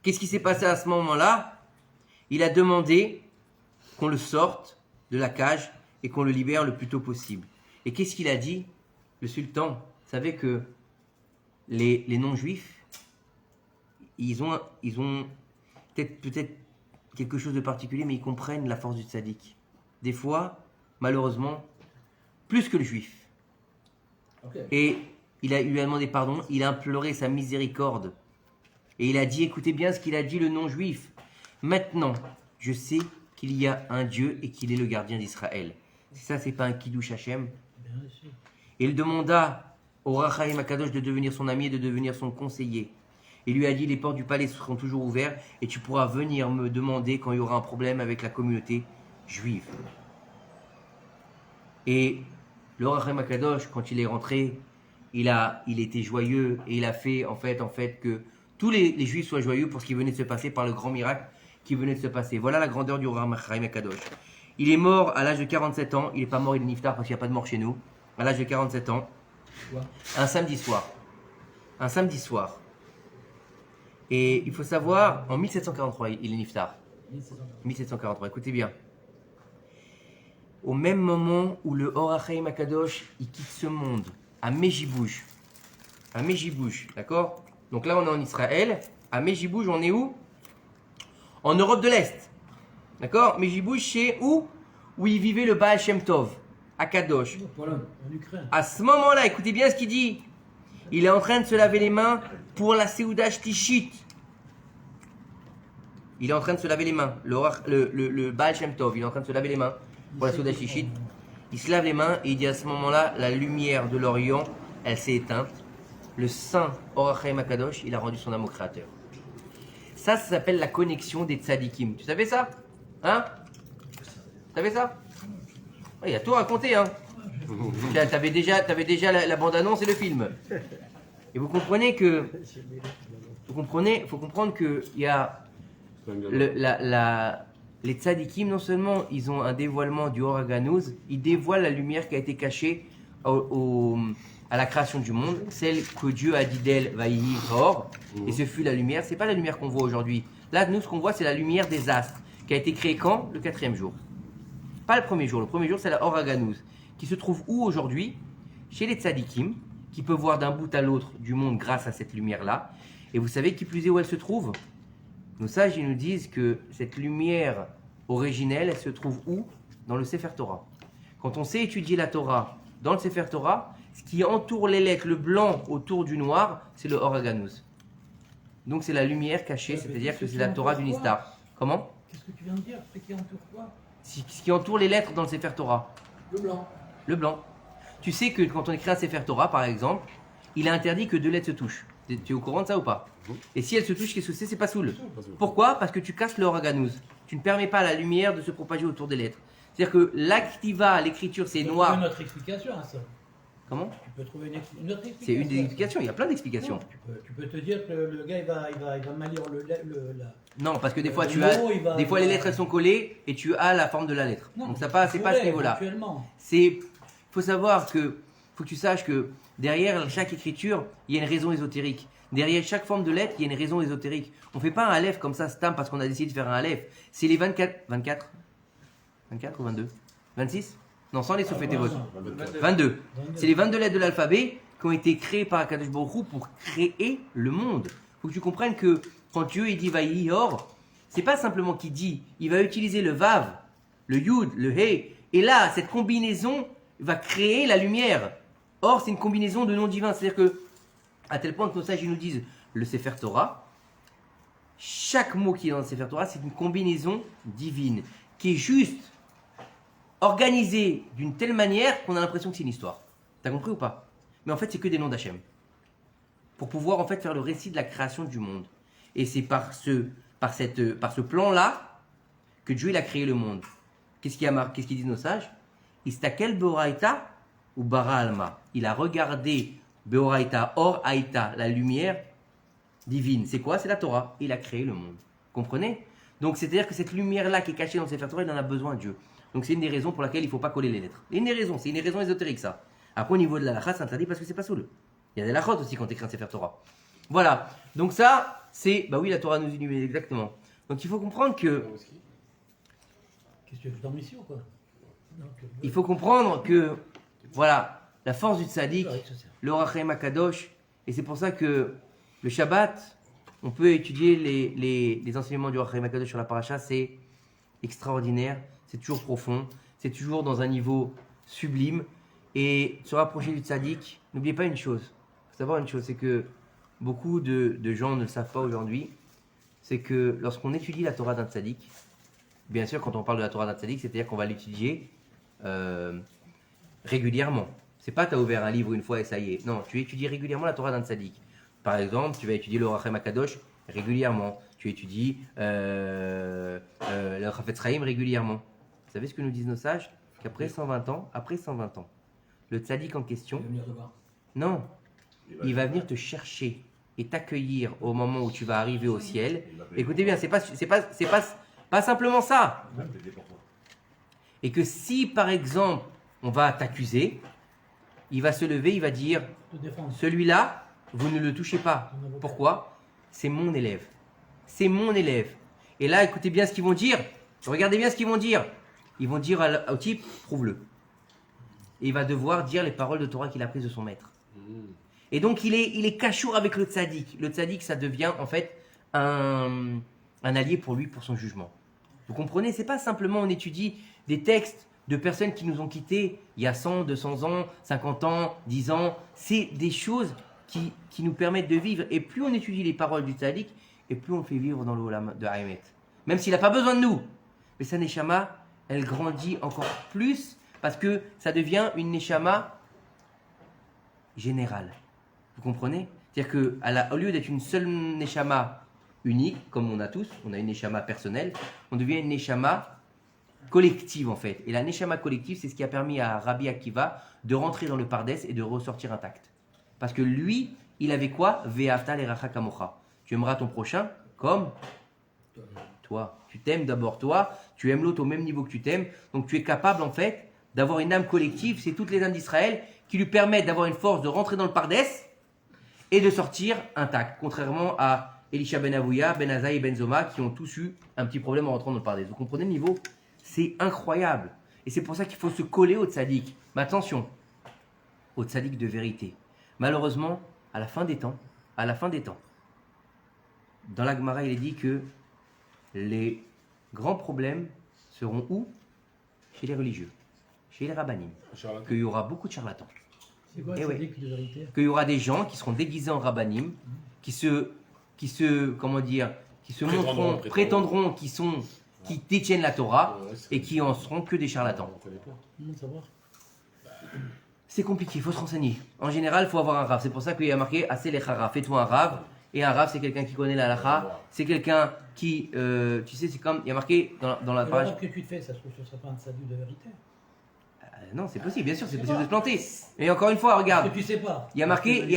qu'est-ce qui s'est passé à ce moment-là? Il a demandé qu'on le sorte de la cage et qu'on le libère le plus tôt possible. Et qu'est-ce qu'il a dit? Le sultan savait que les non-juifs, ils ont peut-être quelque chose de particulier, mais ils comprennent la force du tzaddik. Des fois, malheureusement, plus que le juif. Okay. Et il lui a demandé pardon, il a imploré sa miséricorde. Et il a dit, écoutez bien ce qu'il a dit le non-juif. Maintenant, je sais qu'il y a un Dieu et qu'il est le gardien d'Israël. Si ça, c'est pas un Kiddush Hashem. Et il demanda au Rachaim Akadosh de devenir son ami et de devenir son conseiller. Il lui a dit, les portes du palais seront toujours ouvertes et tu pourras venir me demander quand il y aura un problème avec la communauté juive. Et le Rachaim Akadosh, quand il est rentré, il était joyeux et il a fait en fait que tous les juifs soient joyeux pour ce qui venait de se passer, par le grand miracle qui venait de se passer. Voilà la grandeur du Rachaim Akadosh. Il est mort à l'âge de 47 ans. Il n'est pas mort, il est niftar parce qu'il n'y a pas de mort chez nous. À l'âge de 47 ans. Un samedi soir. Un samedi soir. Et il faut savoir, en 1743, il est niftar. 1743, écoutez bien. Au même moment où le Or HaChaim Akadosh, il quitte ce monde, à Mejibouj. À Mejibouj, d'accord? Donc là, on est en Israël. À Mejibouj, on est où? En Europe de l'Est. D'accord? Mejibouj, c'est où il vivait le Baal Shem Tov, à Kadosh. Pologne, en Ukraine. À ce moment-là, écoutez bien ce qu'il dit. Il est en train de se laver les mains pour la Seuda Shtishit. Il est en train de se laver les mains. Le Baal Shem Tov, il est en train de se laver les mains pour la Seuda Shtishit. Il se lave les mains et il dit à ce moment-là, la lumière de l'Orient, elle s'est éteinte. Le Saint Or HaChaim Akadosh, il a rendu son âme au Créateur. Ça s'appelle la connexion des tzadikim. Tu savais ça? Hein? Tu savais ça? Il a tout raconté, hein? T'avais déjà la bande-annonce et le film. Et vous comprenez que... Il faut comprendre qu'il y a... les tzadikim, non seulement ils ont un dévoilement du Or HaGanuz, ils dévoilent la lumière qui a été cachée à la création du monde, celle que Dieu a dit d'elle, Vaïhi Or, et ce fut la lumière. C'est pas la lumière qu'on voit aujourd'hui. Là, nous, ce qu'on voit, c'est la lumière des astres, qui a été créée quand? Le 4e jour. Pas le premier jour. Le premier jour, c'est la Or HaGanuz, qui se trouve où aujourd'hui? Chez les tzadikim, qui peut voir d'un bout à l'autre du monde grâce à cette lumière-là. Et vous savez qui plus est où elle se trouve? Nos sages, ils nous disent que cette lumière originelle, elle se trouve où? Dans le Sefer Torah. Quand on sait étudier la Torah dans le Sefer Torah, ce qui entoure les lettres, le blanc autour du noir, c'est le Or HaGanuz. Donc c'est la lumière cachée, c'est-à-dire que c'est la Torah du Nistar. Comment? Qu'est-ce que tu viens de dire? C'est qui entoure quoi? Ce qui entoure les lettres dans le Sefer Torah. Le blanc. Le blanc. Tu sais que quand on écrit un Sefer Torah, par exemple, il est interdit que deux lettres se touchent. Tu es au courant de ça ou pas? Et si elles se touchent, qu'est-ce que c'est? C'est pas soul. Pourquoi? Parce que tu casses le Or HaGanuz. Tu ne permets pas à la lumière de se propager autour des lettres. C'est-à-dire que l'activa, l'écriture, c'est noir. Tu peux trouver une autre explication à ça. Comment? Tu peux trouver une autre explication. C'est une des explications, il y a plein d'explications. Non, tu peux te dire que le gars il va mal lire Non, parce que des fois, le tu mot, as, il va- des fois les lettres elles sont collées et tu as la forme de la lettre. Non, Donc ça passe, c'est pas à ce niveau-là. éventuellement. C'est, faut savoir que, faut que tu saches que derrière chaque écriture, il y a une raison ésotérique. Derrière chaque forme de lettre, il y a une raison ésotérique. On fait pas un aleph comme ça, stam, parce qu'on a décidé de faire un aleph. C'est les 24 ou 22 26 Non, sans les sophétévot. 22. C'est les 22 lettres de l'alphabet qui ont été créées par Akadosh Baruch Hu pour créer le monde. Il faut que tu comprennes que quand Dieu il dit Vaïhi Or, c'est pas simplement qu'il dit, il va utiliser le Vav, le Yud, le He, et là, cette combinaison va créer la lumière. Or, c'est une combinaison de noms divins. C'est-à-dire que, à tel point que nos sages ils nous disent le Sefer Torah, chaque mot qui est dans le Sefer Torah, c'est une combinaison divine qui est juste organisée d'une telle manière qu'on a l'impression que c'est une histoire. T'as compris ou pas? Mais en fait, c'est que des noms d'Hachem. Pour pouvoir en fait faire le récit de la création du monde. Et c'est par ce plan-là que Dieu il a créé le monde. Qu'est-ce qu'ils disent nos sages? Istakel Beoraita ou Bara Alma. Il a regardé Beoraita, Or Aïta, la lumière divine. C'est quoi? C'est la Torah. Il a créé le monde. Comprenez? Donc c'est-à-dire que cette lumière-là qui est cachée dans le Sefer Torah, il en a besoin Dieu. Donc c'est une des raisons pour laquelle il ne faut pas coller les lettres. Une des raisons, c'est une raison ésotérique ça. Après au niveau de la lacha, c'est interdit parce que c'est pas soul. Il y a des lachot aussi quand tu écris un Sefer Torah. Voilà. Donc ça, c'est, bah oui, la Torah nous illumine exactement. Donc il faut comprendre que, Qu'est-ce que tu veux faire en mission quoi? Donc, il faut comprendre que, voilà, la force du tzaddik, ouais, ça sert. le Rachem Akadosh, et c'est pour ça que le Shabbat, on peut étudier les enseignements du Rachem Akadosh sur la paracha, c'est extraordinaire, c'est toujours profond, c'est toujours dans un niveau sublime, et se rapprocher du tzaddik, n'oubliez pas une chose, il faut savoir une chose, c'est que beaucoup de gens ne le savent pas aujourd'hui, c'est que lorsqu'on étudie la Torah d'un tzaddik, bien sûr quand on parle de la Torah d'un tzaddik, c'est-à-dire qu'on va l'étudier régulièrement. C'est pas tu as ouvert un livre une fois et ça y est. Non, tu étudies régulièrement la Torah d'un tzaddik. Par exemple, tu vas étudier le Rachem Akadosh régulièrement. Tu étudies le Chafetz Chaim régulièrement. Vous savez ce que nous disent nos sages? Qu'après 120 ans, le tzaddik en question, Tu veux venir te voir. non, il va venir te chercher et t'accueillir au moment où tu vas arriver au ciel. Écoutez bien, c'est pas simplement ça. Et que si par exemple on va t'accuser, il va se lever, il va dire Te défendre. celui-là, vous ne le touchez pas. Pourquoi? C'est mon élève. C'est mon élève. Et là, écoutez bien ce qu'ils vont dire. Regardez bien ce qu'ils vont dire. Ils vont dire au type, prouve-le. Et il va devoir dire les paroles de Torah qu'il a prises de son maître. Et donc il est cachour avec le tzaddik. Le tzaddik, ça devient en fait un allié pour lui, pour son jugement. Vous comprenez? C'est pas simplement on étudie des textes de personnes qui nous ont quittés il y a 100, 200 ans, 50 ans, 10 ans. C'est des choses qui nous permettent de vivre. Et plus on étudie les paroles du tzaddik, et plus on le fait vivre dans l'olam de Haïmet. Même s'il n'a pas besoin de nous. Mais sa neshama, elle grandit encore plus parce que ça devient une neshama générale. Vous comprenez? C'est-à-dire qu'au lieu d'être une seule neshama unique, comme on a tous, on a une neshama personnelle, on devient une neshama collective en fait. Et la neshama collective, c'est ce qui a permis à Rabbi Akiva de rentrer dans le Pardes et de ressortir intact. Parce que lui, il avait quoi? Ve'afta l'eracha kamocha. Tu aimeras ton prochain comme toi. Tu t'aimes d'abord toi, tu aimes l'autre au même niveau que tu t'aimes. Donc tu es capable en fait d'avoir une âme collective, c'est toutes les âmes d'Israël qui lui permettent d'avoir une force de rentrer dans le Pardes et de sortir intact. Contrairement à Elisha ben Avouya, Ben Azaï et Ben Zoma qui ont tous eu un petit problème en rentrant dans le Pardes. Vous comprenez le niveau? C'est incroyable. Et c'est pour ça qu'il faut se coller au tzaddik. Mais attention, au tzaddik de vérité. Malheureusement, à la fin des temps, dans la Gemara, il est dit que les grands problèmes seront où? Chez les religieux, chez les rabbinim. Qu'il y aura beaucoup de charlatans. C'est quoi Eh cette ouais. équipe de vérité? Qu'il y aura des gens qui seront déguisés en rabbinim, qui se prétendront qui détiennent la Torah et qui en seront que des charlatans. Comment savoir? C'est compliqué, il faut se renseigner. En général, il faut avoir un rav. C'est pour ça qu'il y a marqué Assez lechara, fais-toi un rav. Et un rav, c'est quelqu'un qui connaît la halakha. C'est quelqu'un qui, tu sais, c'est comme, il y a marqué dans la Et page. alors que tu te fais, ça se trouve, ce ne sera pas un salut de vérité. Non, c'est possible, bien sûr, c'est possible de se planter. Mais encore une fois, regarde. Parce que tu sais pas. Il y a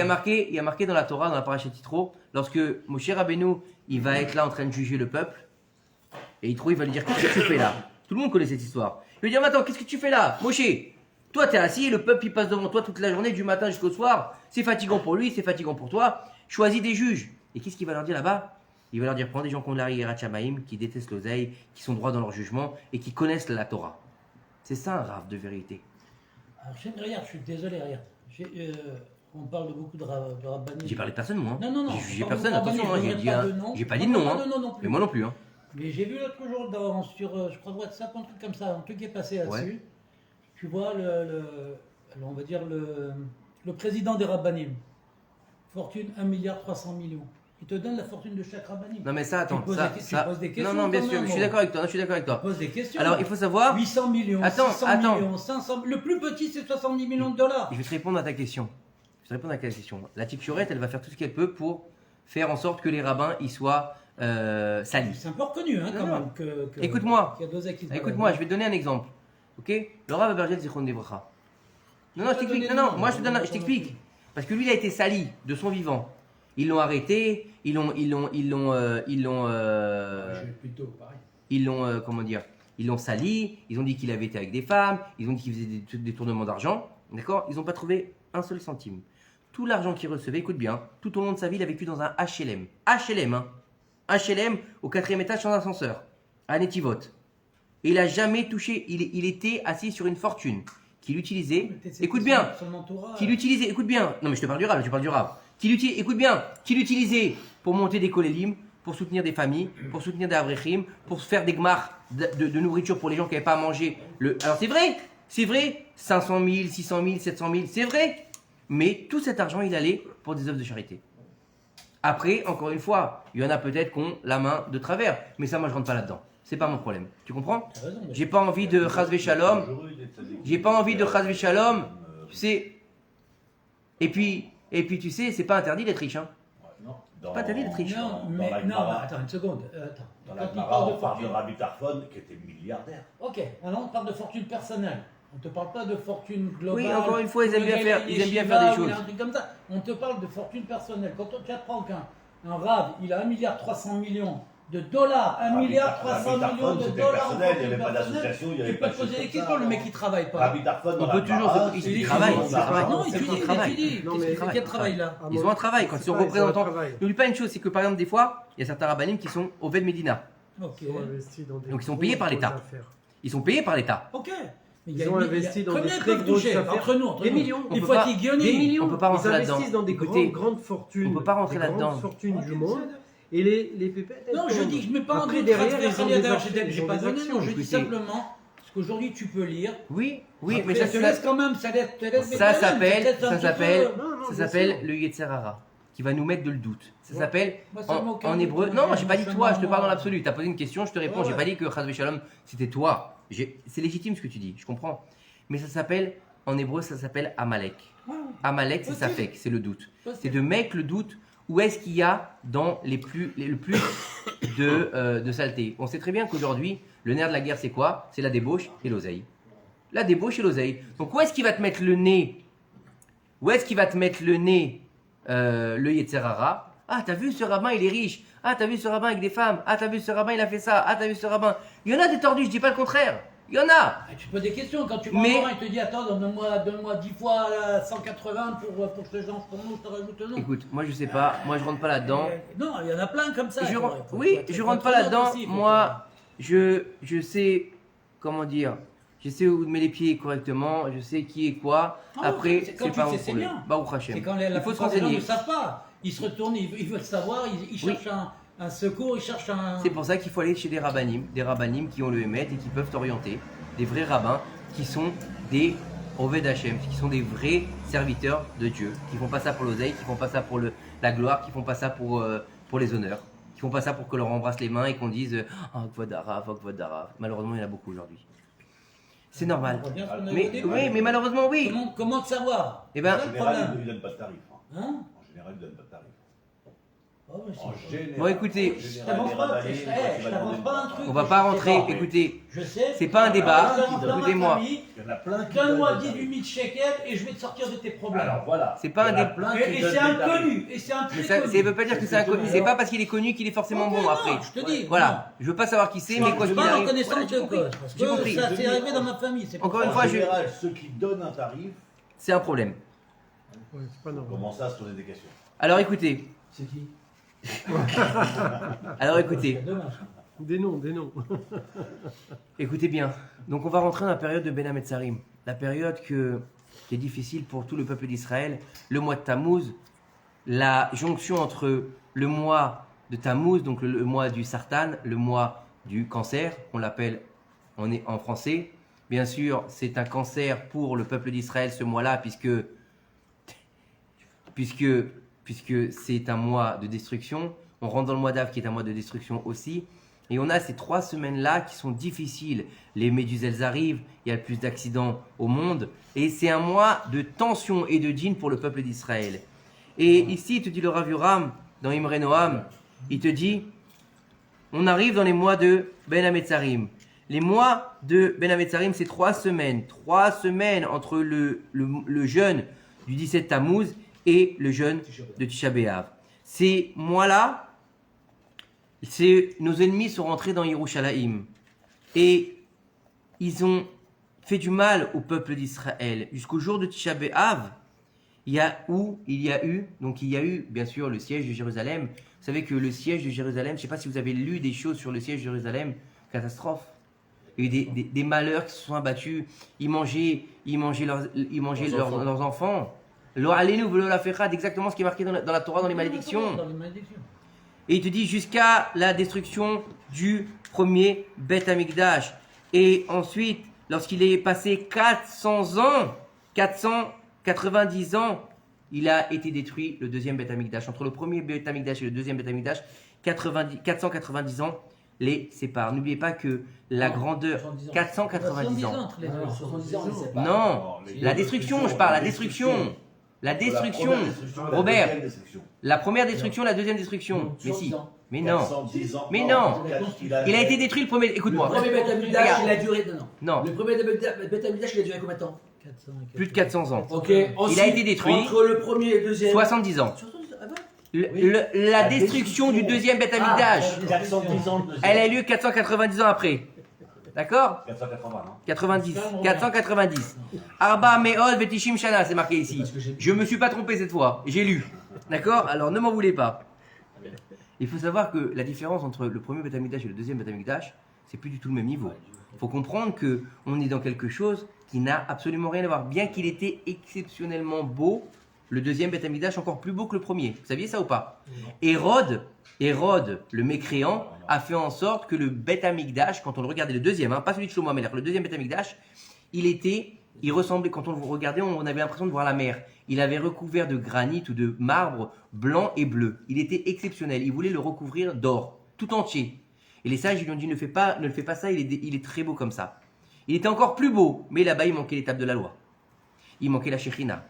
marqué dans la Torah, dans la parashat Yitro, lorsque Moshe Rabbeinu, il va être là en train de juger le peuple, et Yitro, il va lui dire, qu'est-ce que tu fais là? Tout le monde connaît cette histoire. Il va lui dire, mais attends, qu'est-ce que tu fais là, Moshe? Toi, t'es assis, le peuple, il passe devant toi toute la journée, du matin jusqu'au soir. C'est fatigant pour lui, c'est fatigant pour toi. Choisis des juges. Et qu'est-ce qu'il va leur dire là-bas? Il va leur dire, prends des gens qui ont de la Yirat Shamayim, qui détestent l'oseille, qui sont droits dans leur jugement, et qui connaissent la Torah. C'est ça un rav de vérité. Alors, regarde, je suis désolé, regarde. On parle de beaucoup de rabbanim. J'ai parlé de personne, moi. Non, non, non. J'ai jugé on parle personne, de rabbanim, attention, je j'ai ne dit, donnerai pas de nom. j'ai pas dit de nom, hein. Non plus. Mais moi non plus, hein. Mais j'ai vu l'autre jour sur, je crois, WhatsApp, un truc comme ça, un truc qui est passé là-dessus. Ouais. Tu vois, on va dire le président des rabbanim. Fortune 1,3 milliard. Il te donne la fortune de chaque rabbanim. Non mais ça, attends, Tu poses des questions. Non, bien quand sûr, même, je suis d'accord avec toi, Tu poses des questions. Alors, il faut savoir, 800 millions, Attends, 600 attends. millions, 500. Le plus petit, c'est 70 millions de dollars. je vais te répondre à ta question. La Tipchorette, elle va faire tout ce qu'elle peut pour faire en sorte que les rabbins, ils soient salis. C'est un peu reconnu, hein, quand Non, même. Écoute-moi. qu'il y a deux équipes. Écoute-moi, je vais te donner un exemple. Ok? Le Rav Abergel Zichron Devracha. Non, je t'explique. Non, moi je t'explique. Parce que lui, il a été sali de son vivant. Ils l'ont arrêté, ils l'ont, comment dire, ils l'ont sali, ils ont dit qu'il avait été avec des femmes, ils ont dit qu'il faisait des détournements d'argent, d'accord? Ils n'ont pas trouvé un seul centime. Tout l'argent qu'il recevait, écoute bien, tout au long de sa vie, il a vécu dans un HLM. HLM, hein. HLM au 4e étage sans ascenseur, à Netivot. Et il n'a jamais touché, il était assis sur une fortune qu'il utilisait, écoute bien, qu'il utilisait, écoute bien, non mais je te parle du rab, écoute bien, qu'il utilisait pour monter des kolélim, pour soutenir des familles, pour soutenir des avrechim, pour faire des gmars de nourriture pour les gens qui n'avaient pas à manger. Alors c'est vrai, 500 000, 600 000, 700 000, c'est vrai, mais tout cet argent il allait pour des œuvres de charité. Après, encore une fois, il y en a peut-être qui ont la main de travers, mais ça moi je rentre pas là-dedans. C'est pas mon problème. Tu comprends? J'ai pas envie de chas v'shalom. Tu sais. Et puis tu sais, c'est pas interdit d'être riche. Hein. C'est pas interdit d'être riche. Attends une seconde. Dans la Gemara, on parle de Rabbi Tarfon qui était milliardaire. Ok, alors on parle de fortune personnelle. On ne te parle pas de fortune globale. Oui, encore une fois, ils aiment bien faire des choses. Un truc comme ça. On te parle de fortune personnelle. Quand tu apprends qu'un rave, il a 1,3 milliard de dollars, 1,3 milliard de dollars. Personnel, il n'y avait pas d'association, il n'y avait Tu pas peux de te poser choses des comme questions, ça. le mec il travaille pas. Rabbi Tarfon, On peut toujours. Il travaille. Non, il étudie. Non, Qu'est-ce mais qu'il fait? Quel travail là? Ils ont un travail quand ils sont représentants. N'oublie pas une chose, c'est que par exemple, des fois, il y a certains rabbanim qui sont au Ved Medina. Ok. Donc ils sont payés par l'État. Ils sont payés par l'État. Ok. Ils ont investi dans des combien très peuvent grosses toucher affaires. entre nous? Des millions. Il faut être guionné. Des millions. On peut pas rentrer Ils là-dedans. investissent dans des Écoutez, grandes fortunes. on peut pas rentrer des là-dedans. grandes fortunes du monde. Et les pépettes. elles Non, je tombent. dis, je mets pas en Après, doute derrière, ils ont des actions, j'ai ils ont pas des donné, actions. non, je dis Écoutez. simplement ce qu'aujourd'hui tu peux lire. Oui, Après, mais ça te laisse quand même, ça s'appelle le Yetzer Hara, qui va nous mettre de le doute. Ça s'appelle Moi, ça m'a aucun en doute. hébreu. Moi, Non, j'ai pas dit toi, je te parle dans moi. l'absolu. Tu as posé une question, je te réponds. J'ai Ouais. pas dit que Chaz Shalom c'était toi. C'est légitime ce que tu dis, je comprends. Mais ça s'appelle, en hébreu, ça s'appelle Amalek. Amalek, c'est Possible. Safek, c'est le doute. Possible. C'est de mettre le doute où est-ce qu'il y a dans le plus de saleté. On sait très bien qu'aujourd'hui, le nerf de la guerre, c'est quoi? C'est la débauche et l'oseille. La débauche et l'oseille. Donc où est-ce qu'il va te mettre le nez? Où est-ce qu'il va te mettre le nez, le Yetzer Hara? Ah, t'as vu ce rabbin, il est riche. Ah, t'as vu ce rabbin avec des femmes. Ah, t'as vu ce rabbin, il a fait ça. Ah, t'as vu ce rabbin. Il y en a des tordus, je dis pas le contraire. Il y en a. Ah, tu poses des questions quand tu prends Mais- un il te dit attends, donne-moi 10 fois 180 pour que je te change ton nom, je te rajoute le nom. Écoute, moi je sais pas, moi je rentre pas là-dedans. Non, il y en a plein comme ça. Oui, je rentre pas là-dedans. Moi, je sais, comment dire, Je sais où mettre les pieds correctement, je sais qui est quoi. Ah, Après, c'est- quand c'est tu pas le un sais, c'est problème. bien. Baruch Hashem. C'est quand la Il faut se plupart des gens renseigner. ne savent pas. Ils se retournent, ils veulent savoir, ils cherchent un secours, ils cherchent un. C'est pour ça qu'il faut aller chez des rabbinim qui ont le Hémet et qui peuvent t'orienter. Des vrais rabbins qui sont des Oved Hashem, qui sont des vrais serviteurs de Dieu, qui font pas ça pour l'oseille, qui font pas ça pour la gloire, qui font pas ça pour les honneurs, qui font pas ça pour que leur embrasse les mains et qu'on dise Kvod Harav, Kvod Harav. Malheureusement, il y en a beaucoup aujourd'hui. C'est normal. On revient à ce qu'on avait Mais au début. oui, mais malheureusement, oui. Comment savoir? Eh ben, En C'est ça le général, problème. ils ne donnent pas de tarif. Hein? En général, ils ne donnent pas de tarif. Oh, mais En c'est- général. Bon, écoutez, en Je général, t'avance les pas, rabbinim, je quand ils veulent t'avance demander pas un une truc. on va pas rentrer. Écoutez, Je sais. c'est pas un débat. Dans ma Écoutez-moi. famille, Il y en a plein qui donne-moi donnent des 18 000 shekels et je vais te sortir de tes problèmes. Alors voilà. C'est pas Il y un en a dé- plein qui Et donnent c'est des tarifs. inconnu. Et c'est un Mais très ça connu. veut pas dire que c'est inconnu. C'est pas parce qu'il est connu qu'il est forcément Ok, bon non, après. je te dis. Voilà. Je veux pas savoir qui c'est, mais quoi Je qu'il parle en arrive. connaissance Voilà, de j'ai compris. cause. Parce J'ai que compris. ça s'est arrivé dans ma famille. C'est pour Encore ça. une En fois, général, ceux qui donnent un tarif C'est un problème. Ouais, c'est pas normal. commencent à se poser des questions. Alors écoutez. C'est qui? Alors écoutez. C'est dommage. Des noms. Écoutez bien. Donc on va rentrer dans la période de Ben Hametzarim. La période qui est difficile pour tout le peuple d'Israël. Le mois de Tammuz. La jonction entre le mois de Tammuz, donc le mois du Sartan, le mois du cancer, on l'appelle en français. Bien sûr, c'est un cancer pour le peuple d'Israël ce mois-là, puisque c'est un mois de destruction. On rentre dans le mois d'Av qui est un mois de destruction aussi. Et on a ces 3 semaines-là qui sont difficiles. Les méduses, elles arrivent, il y a le plus d'accidents au monde. Et c'est un mois de tension et de djinn pour le peuple d'Israël. Et ici, il te dit le Rav Yoram, dans Imre Noam, il te dit, on arrive dans les mois de Ben Hametzarim. Les mois de Ben Hametzarim, c'est 3 semaines. 3 semaines entre le jeûne du 17 Tammuz et le jeûne de Tisha B'Av. Ces mois-là, nos ennemis sont rentrés dans Yerushalayim. Et ils ont fait du mal au peuple d'Israël. Jusqu'au jour de Tisha B'Av, il y a eu, bien sûr, le siège de Jérusalem. Vous savez que le siège de Jérusalem, je ne sais pas si vous avez lu des choses sur le siège de Jérusalem, catastrophe. Il y a eu des malheurs qui se sont abattus. Ils mangeaient leurs enfants. Lo alenu velo la fechad, exactement ce qui est marqué dans la Torah, dans les malédictions. Dans les malédictions. Et il te dit jusqu'à la destruction du premier Beth Amikdash. Et ensuite, lorsqu'il est passé 490 ans, il a été détruit le deuxième Beth Amikdash. Entre le premier Beth Amikdash et le deuxième Beth Amikdash, 490 ans les séparent. N'oubliez pas que la grandeur... 490 ans. Entre les deux. 70 ans, on les sépare. Non, la destruction, je parle, la destruction. La destruction. Robert, la première destruction, la deuxième destruction. Mais si. 70 ans. Mais non. 410 ans. Mais non. Il a Il a été détruit le premier. Le Écoute-moi. premier Beth Amikdash, Regarde. il a duré. Non. Non, Le premier Beth Amikdash, il a duré combien de temps? 400 et plus de 400 ans. Ok. Il a été détruit. Entre le premier et le deuxième. 70 ans. 70, ah ouais. La destruction du deuxième Beth Amikdash, 410 ans. le deuxième. elle a lieu 490 ans après. D'accord 480, non 490. Arba Meod Vetishim Shana, c'est marqué ici. Je me suis pas trompé cette fois, j'ai lu. D'accord? Alors ne m'en voulez pas. Il faut savoir que la différence entre le premier Beth Amikdash et le deuxième Beth Amikdash, c'est plus du tout le même niveau. Il faut comprendre que on est dans quelque chose qui n'a absolument rien à voir. Bien qu'il était exceptionnellement beau, le deuxième Beth Amikdash encore plus beau que le premier. Vous saviez ça ou pas? Hérode, le mécréant, a fait en sorte que le Beth Amikdash, quand on le regardait, le deuxième, pas celui de Shlomo Amelech, le deuxième Beth Amikdash, il ressemblait, quand on le regardait, on avait l'impression de voir la mer. Il avait recouvert de granit ou de marbre blanc et bleu. Il était exceptionnel. Il voulait le recouvrir d'or, tout entier. Et les sages, ils lui ont dit, ne le fais pas ça, il est très beau comme ça. Il était encore plus beau, mais là-bas, il manquait l'étape de la loi. Il manquait la Shekhinah.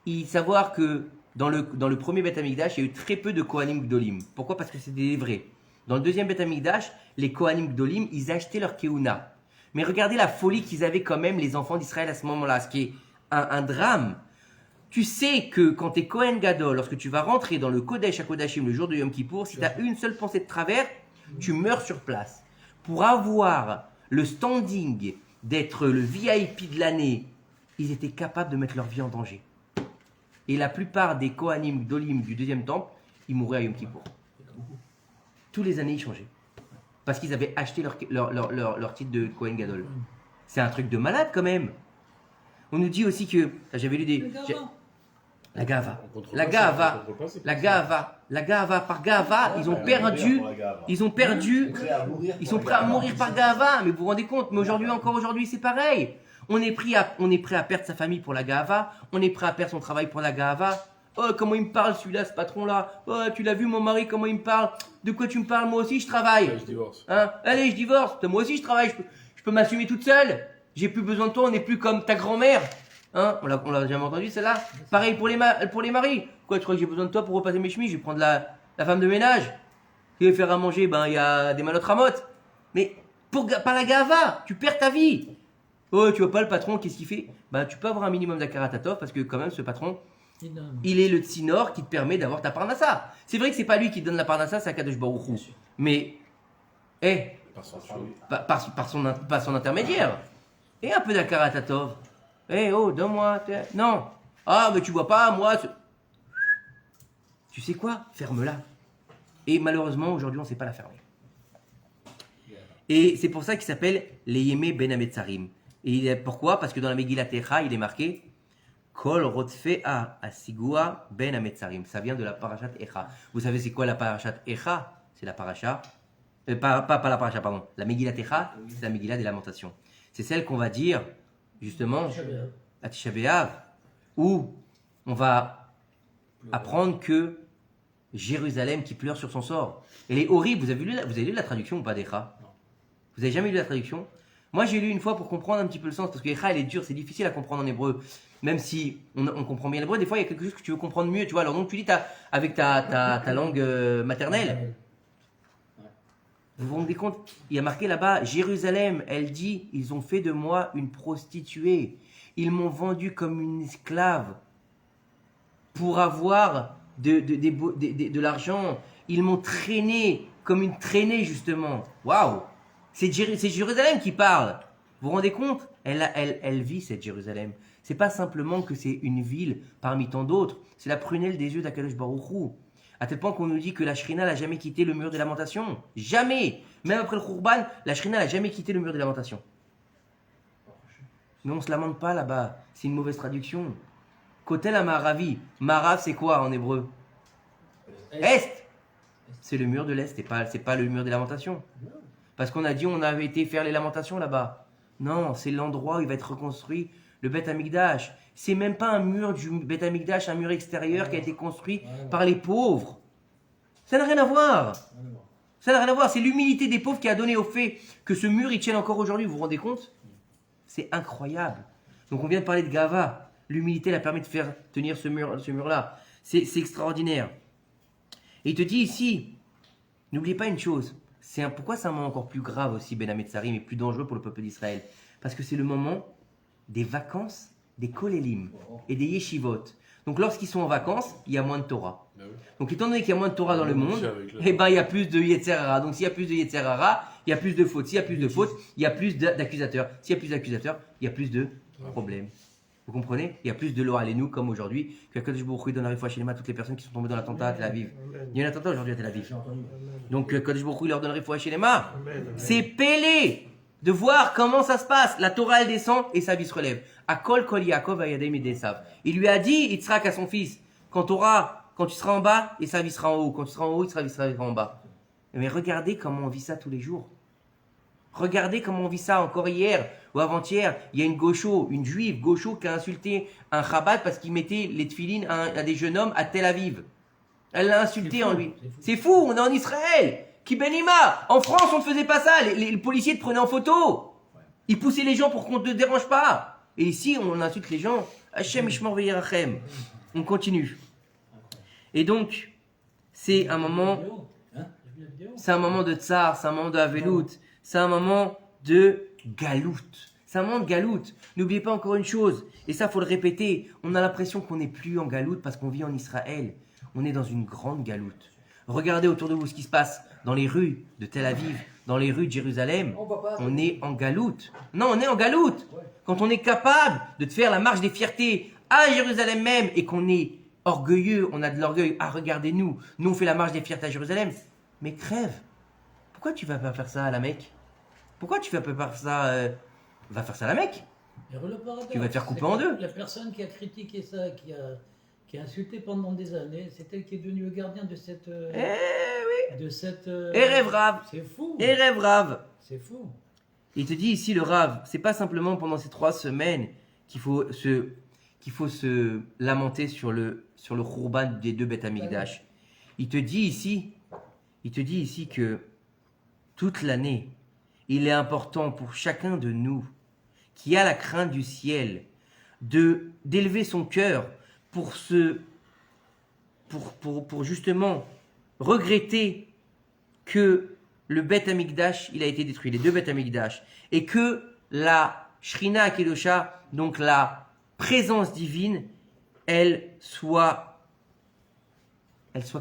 Il faut savoir que dans le premier Beth Amikdash, il y a eu très peu de Kohanim Gdolim. Pourquoi? Parce que c'était des vrais. Dans le deuxième Beth Amikdash, les Kohanim Gdolim, ils achetaient leur Keuna. Mais regardez la folie qu'ils avaient quand même, les enfants d'Israël à ce moment-là, ce qui est un drame. Tu sais que quand tu es Kohen Gadol, lorsque tu vas rentrer dans le Kodesh HaKodashim le jour de Yom Kippour, si tu as une seule pensée de travers, tu meurs sur place. Pour avoir le standing d'être le VIP de l'année, ils étaient capables de mettre leur vie en danger. Et la plupart des Kohanim Gdolim du deuxième temple, ils mouraient à Yom Kippour. Tous les années, ils changeaient. Parce qu'ils avaient acheté leur titre de Kohen Gadol. C'est un truc de malade quand même. On nous dit aussi que, j'avais lu des... La gava. La gava. La gava. La gava. Par gava, ils ont perdu... Ils ont perdu... Ils sont prêts à mourir par gava. Mais vous vous rendez compte? Mais aujourd'hui, encore aujourd'hui, c'est pareil. On est prêt à perdre sa famille pour la gava. On est prêt à perdre son travail pour la gava. Oh, comment il me parle celui-là, ce patron-là. Oh, tu l'as vu mon mari, comment il me parle. De quoi tu me parles? Moi aussi, je travaille. Je divorce. Hein? Allez, je divorce. Moi aussi, je travaille. Je peux m'assumer toute seule. J'ai plus besoin de toi. On n'est plus comme ta grand-mère. Hein? On l'a jamais entendu, celle-là. Pareil pour les maris. Quoi, tu crois que j'ai besoin de toi pour repasser mes chemises? Je vais prendre la femme de ménage. Qui va faire à manger, ben, il y a des malottes ramottes. Mais par la gava, tu perds ta vie. Oh, tu vois pas le patron, qu'est-ce qu'il fait? Ben, tu peux avoir un minimum d'akaratatov parce que quand même, ce patron, il est le tsinor qui te permet d'avoir ta parnassa. C'est vrai que c'est pas lui qui te donne la parnassa, c'est Akadosh Baruch Hu. Mais, par son intermédiaire. Et un peu d'akaratatov. Oh, donne-moi. Non. Ah, mais tu vois pas, moi. Tu sais quoi? Ferme-la. Et malheureusement, aujourd'hui, on ne sait pas la fermer. Et c'est pour ça qu'il s'appelle les Yemé Ben Ametzarim. Et pourquoi? Parce que dans la Megillat Echa, il est marqué Kol Rotfea Asigua Ben Ametzarim. Ça vient de la Parashat Echa. Vous savez c'est quoi la Parashat Echa? C'est la Parasha. Pas la Parasha, pardon. La Megillat Echa, c'est la Megillah des Lamentations. C'est celle qu'on va dire, justement, à Tisha B'Av, où on va apprendre que Jérusalem qui pleure sur son sort. Elle est horrible. Vous avez lu la traduction ou pas d'Echa? Vous avez jamais lu la traduction? Moi, j'ai lu une fois pour comprendre un petit peu le sens, parce que Echa, elle est dure, c'est difficile à comprendre en hébreu. Même si on comprend bien l'hébreu, des fois, il y a quelque chose que tu veux comprendre mieux, tu vois. Alors, donc, tu dis avec ta langue maternelle. Vous vous rendez compte? Il y a marqué là-bas, Jérusalem, elle dit, ils ont fait de moi une prostituée. Ils m'ont vendue comme une esclave pour avoir de l'argent. Ils m'ont traîné comme une traînée, justement. Waouh! C'est Jérusalem qui parle. Vous vous rendez compte? Elle vit cette Jérusalem. C'est pas simplement que c'est une ville parmi tant d'autres. C'est la prunelle des yeux d'Akadosh Baruch Hu. À tel point qu'on nous dit que la Shrina n'a jamais quitté le mur des lamentations. Jamais. Même après le Khurban, la Shrina n'a jamais quitté le mur des lamentations. Mais on ne se lamente pas là-bas. C'est une mauvaise traduction. Kotel Amaravi. Marav, c'est quoi en hébreu? Est. C'est le mur de l'Est, c'est pas le mur des lamentations. Parce qu'on a dit on avait été faire les lamentations là-bas. Non, c'est l'endroit où il va être reconstruit le Beth Amikdash. C'est même pas un mur du Beth Amikdash, un mur extérieur qui a été construit par les pauvres. Ça n'a rien à voir. Ça n'a rien à voir. C'est l'humilité des pauvres qui a donné au fait que ce mur il tienne encore aujourd'hui. Vous vous rendez compte? C'est incroyable. Donc on vient de parler de Gava. L'humilité l'a permis de faire tenir ce mur-là. C'est extraordinaire. Et il te dit ici, n'oubliez pas une chose. Pourquoi c'est un moment encore plus grave aussi, Ben Ametzarim, et plus dangereux pour le peuple d'Israël? Parce que c'est le moment des vacances des kolélim et des yeshivot. Donc lorsqu'ils sont en vacances, il y a moins de Torah. Donc étant donné qu'il y a moins de Torah dans le monde, eh ben, il y a plus de Yetzer Hara. Donc s'il y a plus de Yetzer Hara, il y a plus de fautes. S'il y a plus de fautes, il y a plus d'accusateurs. S'il y a plus d'accusateurs, il y a plus de problèmes. Vous comprenez? Il y a plus de lois à nous comme aujourd'hui, que Kadosh Baruch Hu donne la réfoua chez à toutes les personnes qui sont tombées dans l'attentat à Tel Aviv. Il y a un attentat aujourd'hui à Tel Aviv. Donc Kadosh Baruch Hu leur donne la réfoua chez C'est pélé de voir comment ça se passe. La Torah elle descend et sa vie se relève. Akol kol Yaakov ayadei midesav. Il lui a dit Yitzhak à son fils, quand tu seras en bas, et sa vie sera en haut. Quand tu seras en haut, il sera en bas. Mais regardez comment on vit ça tous les jours. Regardez comment on vit ça encore hier ou avant-hier. Il y a une juive gaucho qui a insulté un Chabad parce qu'il mettait les tefilines à des jeunes hommes à Tel Aviv. Elle l'a insulté en lui. C'est fou, on est en Israël. Ki benima. En France, on ne faisait pas ça. Les policiers te prenaient en photo. Ils poussaient les gens pour qu'on ne te dérange pas. Et ici, on insulte les gens. Hashem ishmor v'yirachem. On continue. Et donc, c'est un moment de tsar, c'est un moment de havelout. C'est un moment de galoute. C'est un moment de galoute. N'oubliez pas encore une chose, et ça, il faut le répéter. On a l'impression qu'on n'est plus en galoute parce qu'on vit en Israël. On est dans une grande galoute. Regardez autour de vous ce qui se passe dans les rues de Tel Aviv, dans les rues de Jérusalem. On est en galoute. Non, on est en galoute. Quand on est capable de faire la marche des fiertés à Jérusalem même et qu'on est orgueilleux, on a de l'orgueil. Ah, regardez-nous. Nous, on fait la marche des fiertés à Jérusalem. Mais crève. Pourquoi tu vas pas faire ça à la Mecque? Pourquoi tu fais pas faire ça va faire ça à la Mecque. Et le paradoxe, Tu vas te faire couper c'est en que deux. La personne qui a critiqué ça, qui a insulté pendant des années, c'est elle qui est devenue le gardien de cette. De cette. Erev Rav. C'est fou. Erev Rav. C'est fou. Il te dit ici le Rav, c'est pas simplement pendant ces 3 semaines qu'il faut se lamenter sur le Khurban des 2 Beth Amikdash. Il te dit ici que toute l'année, il est important pour chacun de nous qui a la crainte du ciel d'élever son cœur pour justement regretter que le Beth Amikdash, il a été détruit, les 2 Beth Amikdash, et que la Shrina Kedosha, donc la présence divine, elle soit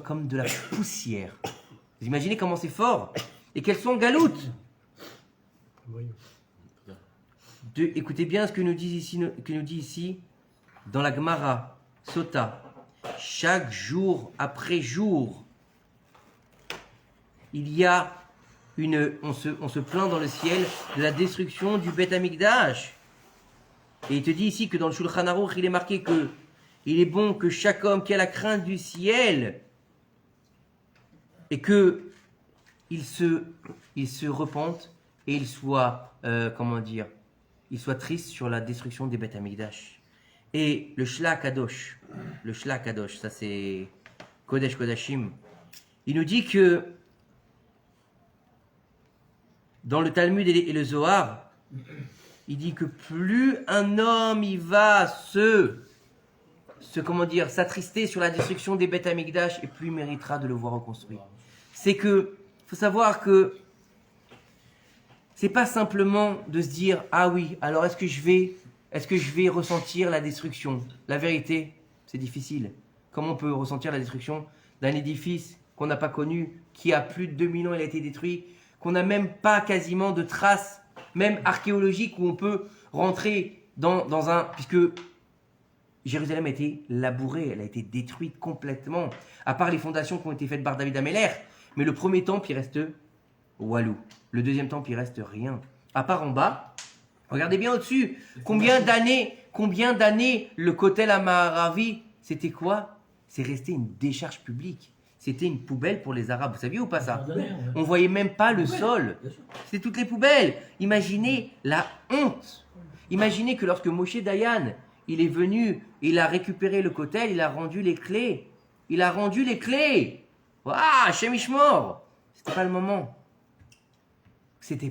comme de la poussière. Vous imaginez comment c'est fort? Et qu'elle soit en galoute. Écoutez bien ce que nous dit ici dans la Gemara, Sota. Chaque jour après jour, il y a on se plaint dans le ciel de la destruction du Beth Amikdash. Et il te dit ici que dans le Shulchan Aruch, il est marqué que il est bon que chaque homme qui a la crainte du ciel et que il se repente et il soit il soit triste sur la destruction des Beth Amikdash. Et le Shla Kadosh, ça c'est Kodesh Kodashim, il nous dit que dans le Talmud et le Zohar, il dit que plus un homme il va s'attrister sur la destruction des Beth Amikdash, et plus il méritera de le voir reconstruit. C'est que, faut savoir que c'est pas simplement de se dire ah oui, alors est-ce que je vais ressentir la destruction? La vérité, c'est difficile. Comment on peut ressentir la destruction d'un édifice qu'on n'a pas connu, qui a plus de 2000 ans, il a été détruit, qu'on n'a même pas quasiment de traces, même archéologiques, où on peut rentrer dans un... Puisque Jérusalem a été labourée, elle a été détruite complètement, à part les fondations qui ont été faites par David Ameller. Mais le premier temple, il reste Walou. Le deuxième temple, il reste rien. À part en bas, regardez bien au-dessus. Combien d'années le Kotel Amaharavi, c'était quoi? C'est resté une décharge publique. C'était une poubelle pour les Arabes. Vous saviez ou pas ça? On voyait même pas le sol. C'était toutes les poubelles. Imaginez la honte. Imaginez que lorsque Moshe Dayan, il est venu, il a récupéré le Kotel, il a rendu les clés. Ah, Hashem Ishmor. C'était pas le moment. C'était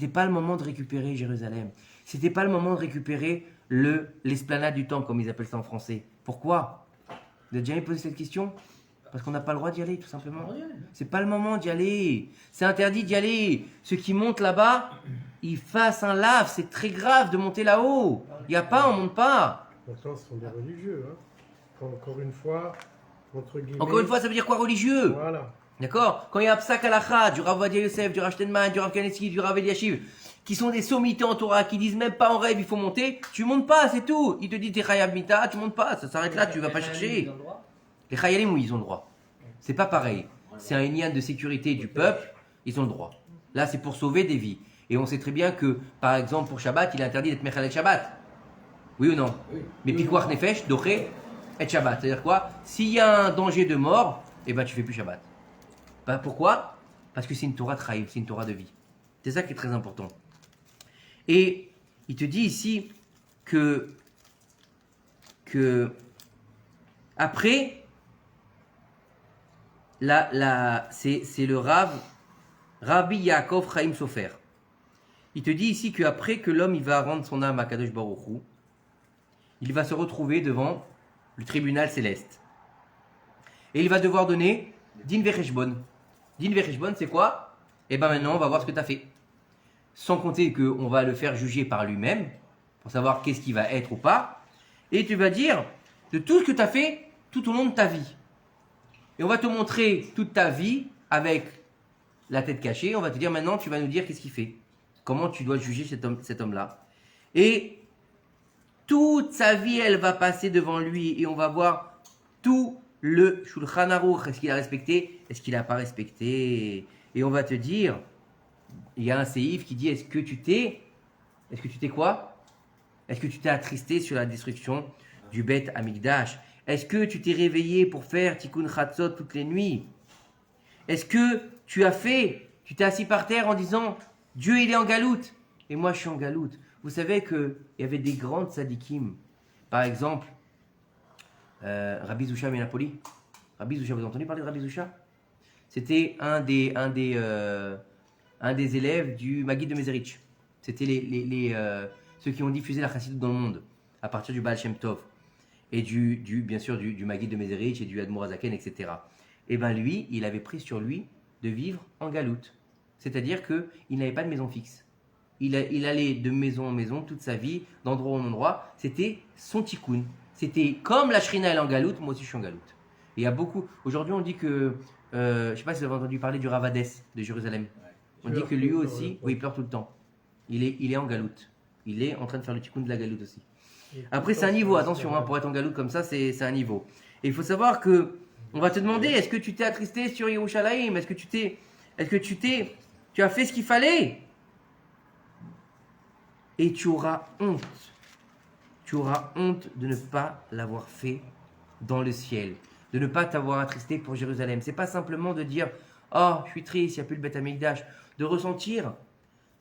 pas le moment de récupérer Jérusalem. C'était pas le moment de récupérer l'esplanade du temple, comme ils appellent ça en français. Pourquoi? Vous avez jamais posé cette question? Parce qu'on n'a pas le droit d'y aller, tout simplement. C'est pas le moment d'y aller. C'est interdit d'y aller. Ceux qui montent là-bas, ils fassent un lave. C'est très grave de monter là-haut. Il n'y a pas, on monte pas. Pourtant, ce sont des religieux. Hein. Encore une fois, entre guillemets. Encore une fois, ça veut dire quoi, religieux? Voilà. D'accord? Quand il y a Psak Halacha, du Rav Ovadia Yosef, du Rav Steinman, du Rav Kaneski, du Rav Eliashiv, qui sont des sommités en Torah, qui disent même pas en rêve, il faut monter, tu montes pas, c'est tout. Il te dit t'es Chayav Mita, tu montes pas, ça s'arrête là, tu vas pas chercher. Les Chayalim, oui, ils ont le droit. C'est pas pareil. C'est un lien de sécurité du peuple, ils ont le droit. Là, c'est pour sauver des vies. Et on sait très bien que, par exemple, pour Shabbat, il est interdit d'être Mechalel Shabbat. Oui ou non? Mais Pikuach Nefesh, Doché, et Shabbat. C'est-à-dire quoi? S'il y a un danger de mort, eh ben tu fais plus Shabbat. Pourquoi? Parce que c'est une Torah de Chaim, c'est une Torah de vie. C'est ça qui est très important. Et il te dit ici que après, c'est le Rabbi Yaakov Chaim Sofer. Il te dit ici qu'après que l'homme il va rendre son âme à Kadosh Baruch Hu, il va se retrouver devant le tribunal céleste. Et il va devoir donner Din Vecheshbon. Din Vecheshbon, c'est quoi? Eh bien maintenant, on va voir ce que tu as fait. Sans compter qu'on va le faire juger par lui-même, pour savoir qu'est-ce qui va être ou pas. Et tu vas dire de tout ce que tu as fait tout au long de ta vie. Et on va te montrer toute ta vie avec la tête cachée. On va te dire maintenant, tu vas nous dire qu'est-ce qu'il fait. Comment tu dois juger cet homme-là. Et toute sa vie, elle va passer devant lui. Et on va voir tout le Shulchan Aruch. Est-ce qu'il a respecté? Est-ce qu'il n'a pas respecté? Et on va te dire, il y a un séif qui dit, est-ce que tu t'es Est-ce que tu t'es quoi? Est-ce que tu t'es attristé sur la destruction du Beth Amikdash? Est-ce que tu t'es réveillé pour faire Tikkun Chatzot toutes les nuits? Est-ce que tu t'es assis par terre en disant Dieu il est en galoute et moi je suis en galoute? Vous savez qu'il y avait des grandes sadikim. Par exemple, Rabbi Zusha Benapoli. Rabbi Zusha, vous avez entendu parler de Rabbi Zusha? C'était un des élèves du Maguid de Mezerich. C'était ceux qui ont diffusé la chassidut dans le monde à partir du Baal Shem Tov et bien sûr du Maguid de Mezerich et du Admor Hazaken, etc. Et bien lui, il avait pris sur lui de vivre en galoute. C'est-à-dire qu'il n'avait pas de maison fixe. Il allait de maison en maison toute sa vie, d'endroit en endroit. C'était son tikkun. C'était comme la Shrina elle est en galoute, moi aussi je suis en galoute. Et il y a beaucoup. Aujourd'hui on dit que, je ne sais pas si vous avez entendu parler du Ravades de Jérusalem. On dit que lui aussi, oui, il pleure tout le temps. Il est en galoute. Il est en train de faire le tikkun de la galoute aussi. Après c'est un niveau, attention, pour être en galoute comme ça, c'est un niveau. Et il faut savoir que on va te demander, est-ce que tu t'es attristé sur Yerushalayim? Est-ce que tu as fait ce qu'il fallait? Et tu auras honte. Tu auras honte de ne pas l'avoir fait dans le ciel. De ne pas t'avoir attristé pour Jérusalem. C'est pas simplement de dire, oh, je suis triste, il n'y a plus le Beth Amikdash. De ressentir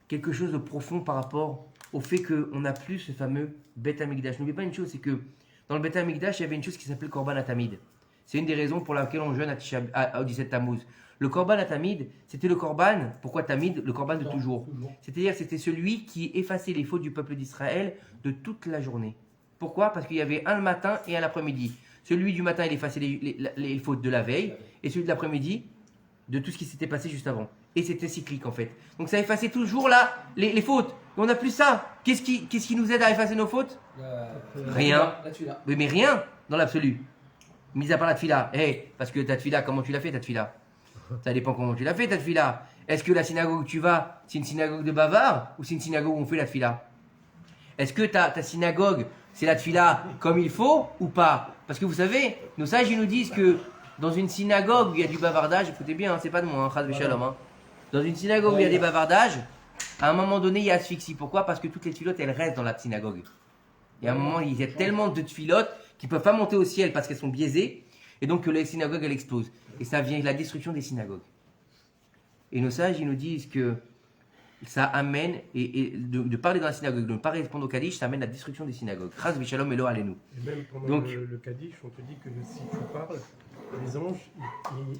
quelque chose de profond par rapport au fait qu'on n'a plus ce fameux Beth Amikdash. N'oubliez pas une chose, c'est que dans le Beth Amikdash, il y avait une chose qui s'appelait le Korban Atamid. C'est une des raisons pour laquelle on jeûne au 17 Tammuz. Le Korban Atamid, c'était le Korban, pourquoi Tamid? Le Korban de toujours. C'est-à-dire c'était celui qui effaçait les fautes du peuple d'Israël de toute la journée. Pourquoi? Parce qu'il y avait un le matin et un l'après-midi. Celui du matin, il effaçait les fautes de la veille, et celui de l'après-midi, de tout ce qui s'était passé juste avant. Et c'était cyclique en fait. Donc ça effaçait toujours là les fautes. Et on n'a plus ça. Qu'est-ce qui nous aide à effacer nos fautes? Rien. Oui, mais rien dans l'absolu. Mis à part la tfila. Parce que ta tfila, comment tu l'as fait ta tfila? Ça dépend comment tu l'as fait ta tfila. Est-ce que la synagogue où tu vas, c'est une synagogue de bavards ou c'est une synagogue où on fait la tfila? Est-ce que ta synagogue, c'est la tfila comme il faut ou pas? Parce que vous savez, nos sages ils nous disent que dans une synagogue où il y a du bavardage, écoutez bien, c'est pas de moi, chas v'shalom, dans une synagogue où il y a des bavardages, à un moment donné il y a asphyxie. Pourquoi? Parce que toutes les tfilotes elles restent dans la synagogue. Il y a un moment, il y a tellement de tfilotes qui ne peuvent pas monter au ciel parce qu'elles sont biaisées, et donc que les synagogues elles explosent. Et ça vient de la destruction des synagogues. Et nos sages, ils nous disent que ça amène, et de parler dans la synagogue, de ne pas répondre au Kaddish, ça amène la destruction des synagogues. Chas v'shalom elo alenu. Et même pendant Donc, le Kaddish, on te dit que si tu parles, les anges,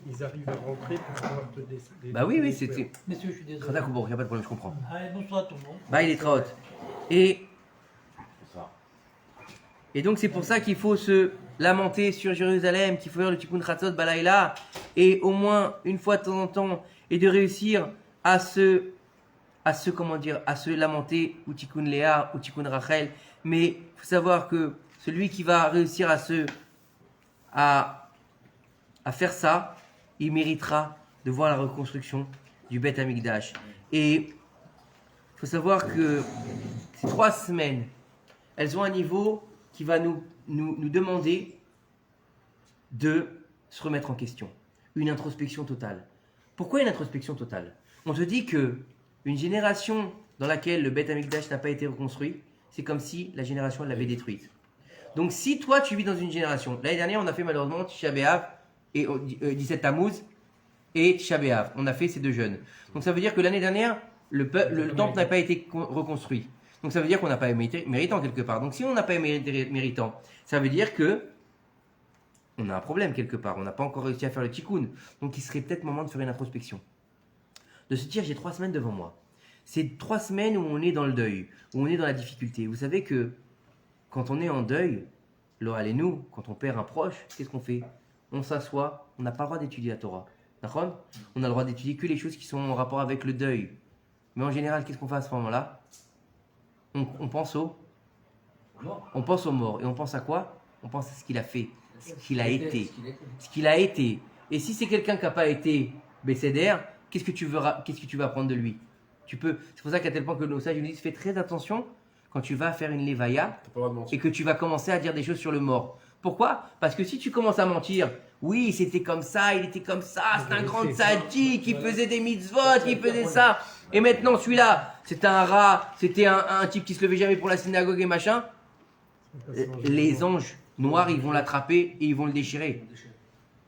ils arrivent à rentrer pour pouvoir te décider. Bah oui, c'était. Messieurs, je suis désolé. Khazak ou bon, il n'y a pas de problème, je comprends. Allez, bonsoir à tout le monde. Bah il est très haut. Et C'est ça. Et donc c'est pour ça qu'il faut se lamenter sur Jérusalem, qu'il faut faire le Tikkun Chatzot Balaïla, et au moins une fois de temps en temps, et de réussir à se lamenter, ou Tikkun Léa, ou Tikkun Rachel. Mais il faut savoir que celui qui va réussir à faire ça, il méritera de voir la reconstruction du Beth Amikdash. Et il faut savoir que ces 3 semaines, elles ont un niveau qui va nous demander de se remettre en question. Une introspection totale. Pourquoi une introspection totale? On te dit que une génération dans laquelle le Beth Amikdash n'a pas été reconstruit, c'est comme si la génération l'avait détruite. Donc si toi tu vis dans une génération, l'année dernière on a fait malheureusement Tisha B'Av et 17 Tammuz et Tisha B'Av. On a fait ces 2 jeûnes. Donc ça veut dire que l'année dernière, le temple n'a pas été reconstruit. Donc ça veut dire qu'on n'a pas été méritant quelque part. Donc si on n'a pas été méritant, ça veut dire que on a un problème quelque part. On n'a pas encore réussi à faire le tikkun. Donc il serait peut-être moment de faire une introspection. De se dire j'ai 3 semaines devant moi. C'est 3 semaines où on est dans le deuil, où on est dans la difficulté. Vous savez que quand on est en deuil, nous, quand on perd un proche, qu'est-ce qu'on fait? On s'assoit, on n'a pas le droit d'étudier la Torah. D'accord? On a le droit d'étudier que les choses qui sont en rapport avec le deuil. Mais en général, qu'est-ce qu'on fait à ce moment-là? On pense au mort. Et on pense à quoi? On pense à ce qu'il a fait, ce qu'il a été. Ce qu'il a été. Et si c'est quelqu'un qui n'a pas été bécédaire, qu'est-ce que tu vas apprendre de lui? C'est pour ça qu'à tel point que nos sages nous disent fais très attention quand tu vas faire une levaya et que tu vas commencer à dire des choses sur le mort. Pourquoi? Parce que si tu commences à mentir, oui, c'était comme ça, il était comme ça, c'est un grand sadique, il faisait des mitzvot, il faisait ça. Et maintenant, celui-là, c'était un rat, c'était un type qui se levait jamais pour la synagogue et machin. Les anges noirs, ils vont l'attraper et ils vont le déchirer.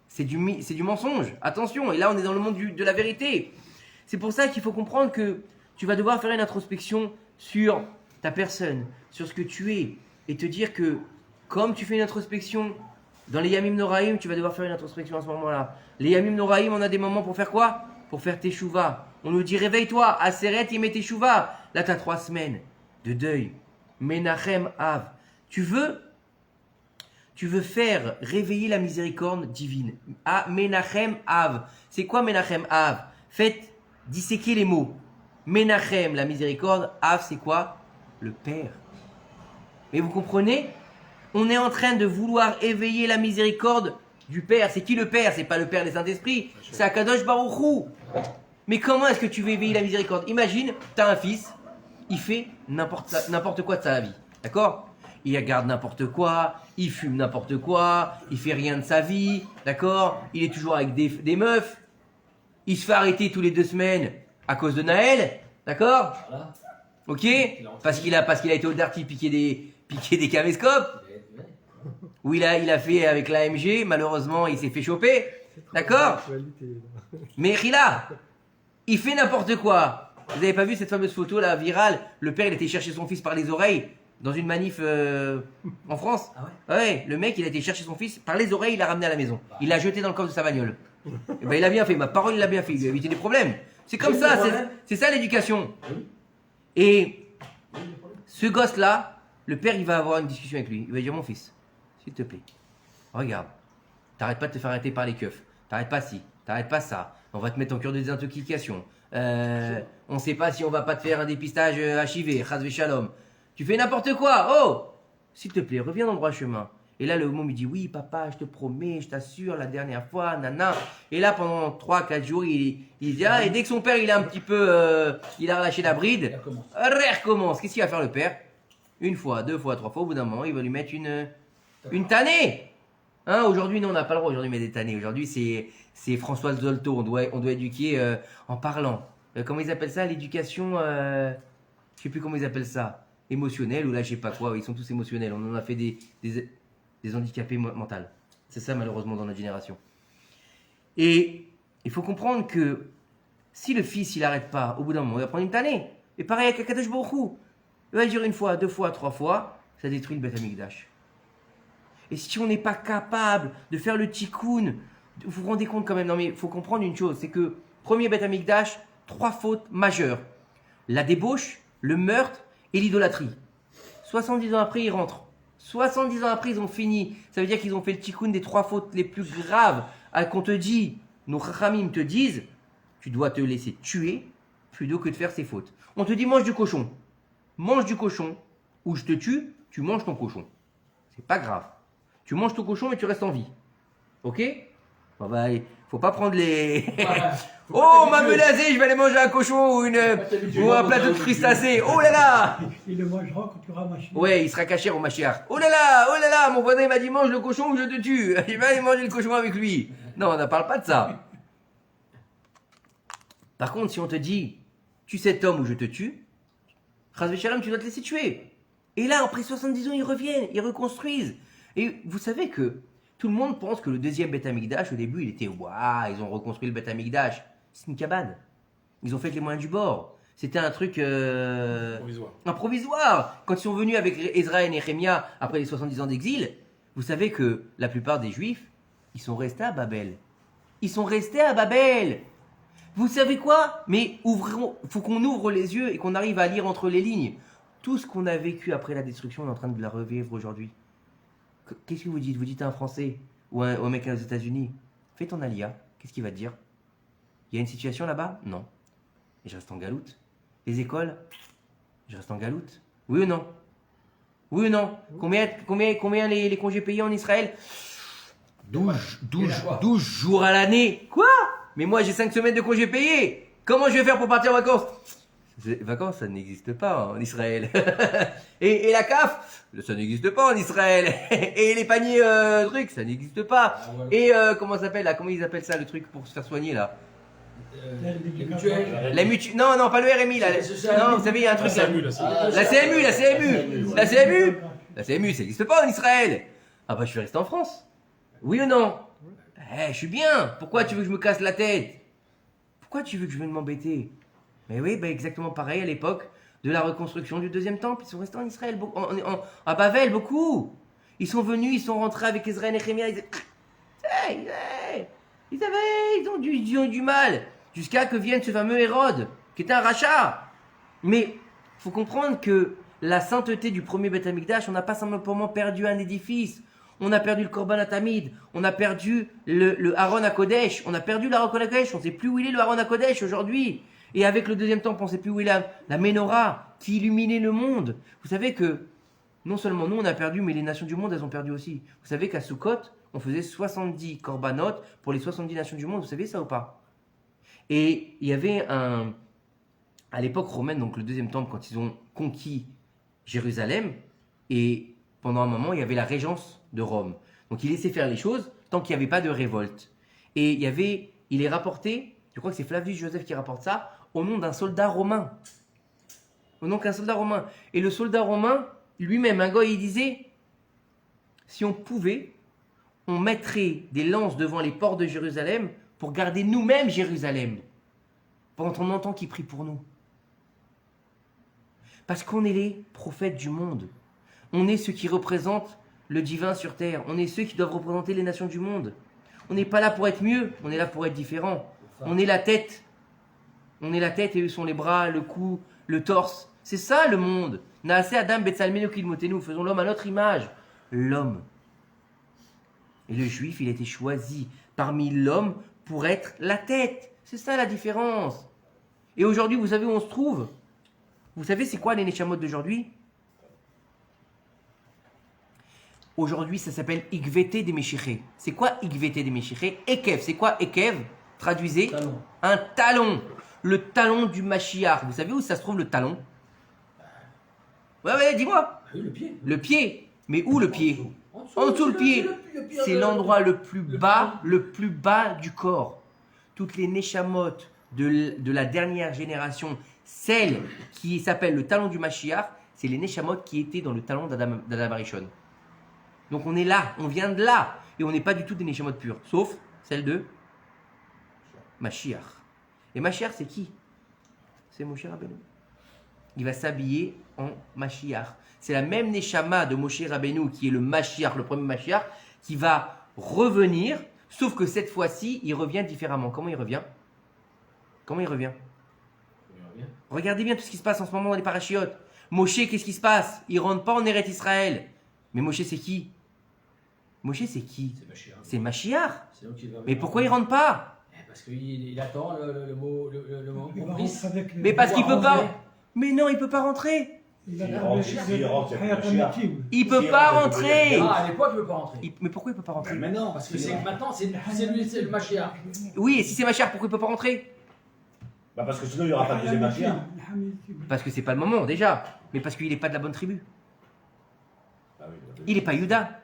C'est du mensonge. Attention, et là, on est dans le monde de la vérité. C'est pour ça qu'il faut comprendre que tu vas devoir faire une introspection sur ta personne, sur ce que tu es, et te dire que comme tu fais une introspection dans les Yamim Noraïm, tu vas devoir faire une introspection à ce moment-là. Les Yamim Noraïm, on a des moments pour faire quoi? Pour faire teshuva. On nous dit réveille-toi, Aseret Yemei teshuva. Là, tu as 3 semaines de deuil. Menachem Av. Tu veux faire réveiller la miséricorde divine. Ah, Menachem Av. C'est quoi Menachem Av? Faites disséquer les mots. Menachem, la miséricorde. Av, c'est quoi? Le Père. Mais vous comprenez? On est en train de vouloir éveiller la miséricorde du Père. C'est qui le Père? C'est pas le Père des Saints-Esprits. C'est Akadosh Baruch Hu. Mais comment est-ce que tu veux éveiller la miséricorde? Imagine, tu as un fils, il fait n'importe quoi de sa vie. D'accord? Il regarde n'importe quoi, il fume n'importe quoi, il fait rien de sa vie. D'accord? Il est toujours avec des meufs. Il se fait arrêter tous les 2 semaines à cause de Naël. D'accord? Voilà. Ok? Parce qu'il a été au Darty piquer des caméscopes. Où il a fait avec l'AMG, malheureusement il s'est fait choper. D'accord? Mais Rila, il fait n'importe quoi. Vous n'avez pas vu cette fameuse photo là, virale? Le père il était chercher son fils par les oreilles dans une manif en France. Ah ouais? Ouais, le mec il a été chercher son fils par les oreilles, il l'a ramené à la maison. Il l'a jeté dans le coffre de sa bagnole. Et ben il a bien fait, ma parole il a bien fait, il a évité des problèmes. C'est comme ça, c'est ça l'éducation. Et ce gosse là, le père il va avoir une discussion avec lui. Il va dire mon fils, s'il te plaît, regarde, t'arrêtes pas de te faire arrêter par les keufs, t'arrêtes pas ci, t'arrêtes pas ça, on va te mettre en cure de désintoxication, on sait pas si on va pas te faire un dépistage HIV, chas shalom. Tu fais n'importe quoi, oh, s'il te plaît, reviens dans le droit chemin. Et là le môme il dit oui papa, je te promets, je t'assure, la dernière fois, nana. Et là pendant 3-4 jours il dit ah, et dès que son père il a un petit peu, il a relâché la bride, recommence. Qu'est-ce qu'il va faire le père? 1 fois, 2 fois, 3 fois, au bout d'un moment il va lui mettre une tannée. Hein, aujourd'hui, non, on n'a pas le droit aujourd'hui de mettre des tannées. Aujourd'hui, c'est François Zolto. On doit éduquer en parlant. Comment ils appellent ça? L'éducation, je sais plus comment ils appellent ça. Émotionnelle ou là, je sais pas quoi. Ils sont tous émotionnels. On en a fait des handicapés mentaux. C'est ça, malheureusement, dans notre génération. Et il faut comprendre que si le fils, il n'arrête pas, au bout d'un moment, il va prendre une tannée. Et pareil avec Akadosh Baruch Hu. Il va le dire 1 fois, 2 fois, 3 fois. Ça détruit le Beth Amikdash. Et si on n'est pas capable de faire le tikkun, vous vous rendez compte quand même, non mais il faut comprendre une chose, c'est que premier Beth Amikdash, 3 fautes majeures. La débauche, le meurtre et l'idolâtrie. 70 ans après, ils rentrent. 70 ans après, ils ont fini. Ça veut dire qu'ils ont fait le tikkun des 3 fautes les plus graves. Qu'on te dit, nos chachamim te disent, tu dois te laisser tuer plutôt que de faire ces fautes. On te dit, mange du cochon. Mange du cochon, ou je te tue, tu manges ton cochon. C'est pas grave. Tu manges ton cochon mais tu restes en vie. Ok? Bon bah, faut pas prendre les... Oh, on m'a menacé, je vais aller manger un cochon ou un plateau de crustacés. Oh là là! Il le mangera quand tu auras mâché. Ouais, il sera caché au Mashiach. Oh là là, mon voisin m'a dit mange le cochon ou je te tue. Je vais aller manger le cochon avec lui. Non, on ne parle pas de ça. Par contre, si on te dit tue cet homme ou je te tue, Chas Shalom, tu dois te laisser tuer. Et là, après 70 ans, ils reviennent, ils reconstruisent. Et vous savez que tout le monde pense que le deuxième Beth Amikdash, au début, il était waouh, ils ont reconstruit le Beth Amikdash. C'est une cabane. Ils ont fait les moyens du bord. C'était un truc improvisoire. Quand ils sont venus avec Ezra et Nehemia après les 70 ans d'exil, vous savez que la plupart des Juifs, ils sont restés à Babel. Ils sont restés à Babel. Vous savez quoi? Mais faut qu'on ouvre les yeux et qu'on arrive à lire entre les lignes. Tout ce qu'on a vécu après la destruction, on est en train de la revivre aujourd'hui. Qu'est-ce que vous dites? Vous dites à un Français ou un mec aux États-Unis, fais ton alia, qu'est-ce qu'il va te dire? Il y a une situation là-bas? Non. Et je reste en galoute. Les écoles? Je reste en galoute. Oui ou non? Oui ou non? Combien les congés payés en Israël? 12 jours à l'année. Quoi? Mais moi j'ai 5 semaines de congés payés. Comment je vais faire pour partir en vacances? Vacances, ça n'existe pas en Israël. et la CAF, ça n'existe pas en Israël. Et les paniers trucs, ça n'existe pas. Ah, voilà. Et comment ça s'appelle là? Comment ils appellent ça le truc pour se faire soigner là? Les mutuelles. La non, non, pas le RMI là. Non, vous savez, il y a un truc là. La CMU, la CMU. La CMU. La CMU, ça n'existe pas en Israël. Ah bah je vais rester en France. Oui ou non? Je suis bien. Pourquoi tu veux que je me casse la tête? Pourquoi tu veux que je vienne m'embêter? Mais oui, bah exactement pareil à l'époque de la reconstruction du deuxième temple. Ils sont restés en Israël, à Bavel, beaucoup. Ils sont venus, ils sont rentrés avec Ezra et Nehemia. Ils ont du mal. Jusqu'à que vienne ce fameux Hérode, qui était un rachat. Mais il faut comprendre que la sainteté du premier Beth Amikdash, on n'a pas simplement perdu un édifice. On a perdu le Korban Atamid, on a perdu le Aaron HaKodesh, on a perdu l'Aaron HaKodesh, on ne sait plus où il est le Aaron HaKodesh aujourd'hui. Et avec le deuxième temple, on ne sait plus où il est la Menorah qui illuminait le monde. Vous savez que non seulement nous on a perdu, mais les nations du monde elles ont perdu aussi. Vous savez qu'à Sukkot, on faisait 70 korbanot pour les 70 nations du monde, vous savez ça ou pas? Et il y avait à l'époque romaine, donc le deuxième temple, quand ils ont conquis Jérusalem, et pendant un moment, il y avait la régence de Rome. Donc il laissait faire les choses tant qu'il n'y avait pas de révolte. Et il est rapporté, je crois que c'est Flavius Joseph qui rapporte ça, au nom d'un soldat romain. Au nom d'un soldat romain. Et le soldat romain, lui-même, un gars, il disait, si on pouvait, on mettrait des lances devant les portes de Jérusalem pour garder nous-mêmes Jérusalem. Pendant qu'on entend qu'il prie pour nous. Parce qu'on est les prophètes du monde. On est ceux qui représentent le divin sur terre. On est ceux qui doivent représenter les nations du monde. On n'est pas là pour être mieux, on est là pour être différent. On est la tête. On est la tête et eux sont les bras, le cou, le torse. C'est ça le monde. Naaseh Adam Betsalmenu Kilmotenu. Faisons l'homme à notre image. L'homme. Et le juif, il a été choisi parmi l'homme pour être la tête. C'est ça la différence. Et aujourd'hui, vous savez où on se trouve? Vous savez c'est quoi les Neshamot d'aujourd'hui? Aujourd'hui, ça s'appelle Igvete de Meshiché. C'est quoi Igvete de Meshiché? Ekev. C'est quoi Ekev? Traduisez. Talon. Un talon. Le talon du Mashiach. Vous savez où ça se trouve le talon? Ouais, dis-moi. Ah oui, le pied. Le pied. Mais où le pied? En dessous le pied. C'est le- l'endroit le plus bas du corps. Toutes les Neshamot de la dernière génération, celles qui s'appellent le talon du Mashiach, c'est les Neshamot qui étaient dans le talon d'Adam Arishon. Donc on est là, on vient de là. Et on n'est pas du tout des Neshamot purs, sauf celle de Mashiach. Et Mashiach, c'est qui? C'est Moshe Rabbeinu. Il va s'habiller en Mashiach. C'est la même Neshama de Moshe Rabbeinu qui est le Mashiach, le premier Mashiach, qui va revenir, sauf que cette fois-ci, il revient différemment. Comment il revient? Regardez bien tout ce qui se passe en ce moment dans les parachiotes. Moshe, qu'est-ce qui se passe? Il ne rentre pas en Eretz Israël. Mais Moshe, c'est qui? Moshe, c'est qui? C'est Mashiach. C'est Mashiach. C'est donc il va- Mais pourquoi il rentre pas? Parce qu'il attend le mot. Il va Brice. rentrer avec les- Mais parce qu'il peut rentrer. pas. Mais non, il peut pas rentrer. Il S'il a rentre, le- s'il rentre, c'est Hayat Mashiach. Amitim. Il peut Si, pas on peut rentrer. dire. Ah, à l'époque, il ne peut pas rentrer. Mais pourquoi il peut pas rentrer? Mais non, parce que c'est maintenant, c'est lui, c'est le Mashiach. Oui, et si c'est Mashiach, pourquoi il peut pas rentrer? Bah parce que sinon il n'y aura pas de deuxième Mashiach. Parce que c'est pas le moment déjà. Mais parce qu'il est pas de la bonne tribu. Ah oui, Il est pas Juda.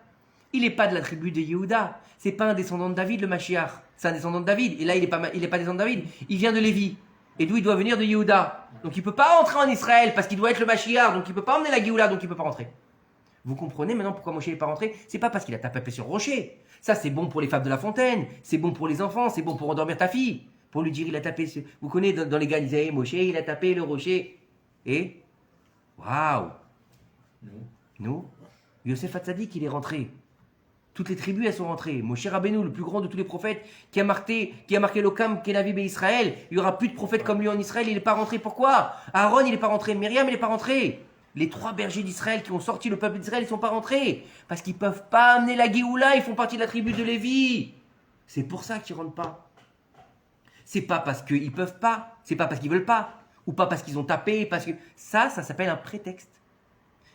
Il est pas de la tribu de Yehuda. C'est pas un descendant de David, le Mashiach. C'est un descendant de David. Et là, il est pas descendant de David. Il vient de Lévi. Et d'où il doit venir? De Yehuda. Donc il peut pas rentrer en Israël parce qu'il doit être le Mashiach. Donc il peut pas emmener la Géoula. Donc il peut pas rentrer. Vous comprenez maintenant pourquoi Moshe n'est pas rentré? C'est pas parce qu'il a tapé sur le rocher. Ça, c'est bon pour les femmes de la fontaine. C'est bon pour les enfants. C'est bon pour endormir ta fille. Pour lui dire, il a tapé. Vous connaissez dans les gars, ils disaient, Moshe, il a tapé le rocher. Et waouh! Nous, Yosef Hatzadik, il est rentré. Toutes les tribus, elles sont rentrées. Moshe Rabbeinu, le plus grand de tous les prophètes, qui a marqué l'Okam, Kenavi Israël. Il n'y aura plus de prophètes comme lui en Israël. Il n'est pas rentré. Pourquoi? Aaron, il n'est pas rentré. Myriam, il n'est pas rentré. Les 3 bergers d'Israël qui ont sorti le peuple d'Israël, ils ne sont pas rentrés. Parce qu'ils ne peuvent pas amener la Géoula. Ils font partie de la tribu de Lévi. C'est pour ça qu'ils ne rentrent pas. C'est pas parce qu'ils ne peuvent pas. C'est pas parce qu'ils ne veulent pas. Ou pas parce qu'ils ont tapé. Parce que ça s'appelle un prétexte.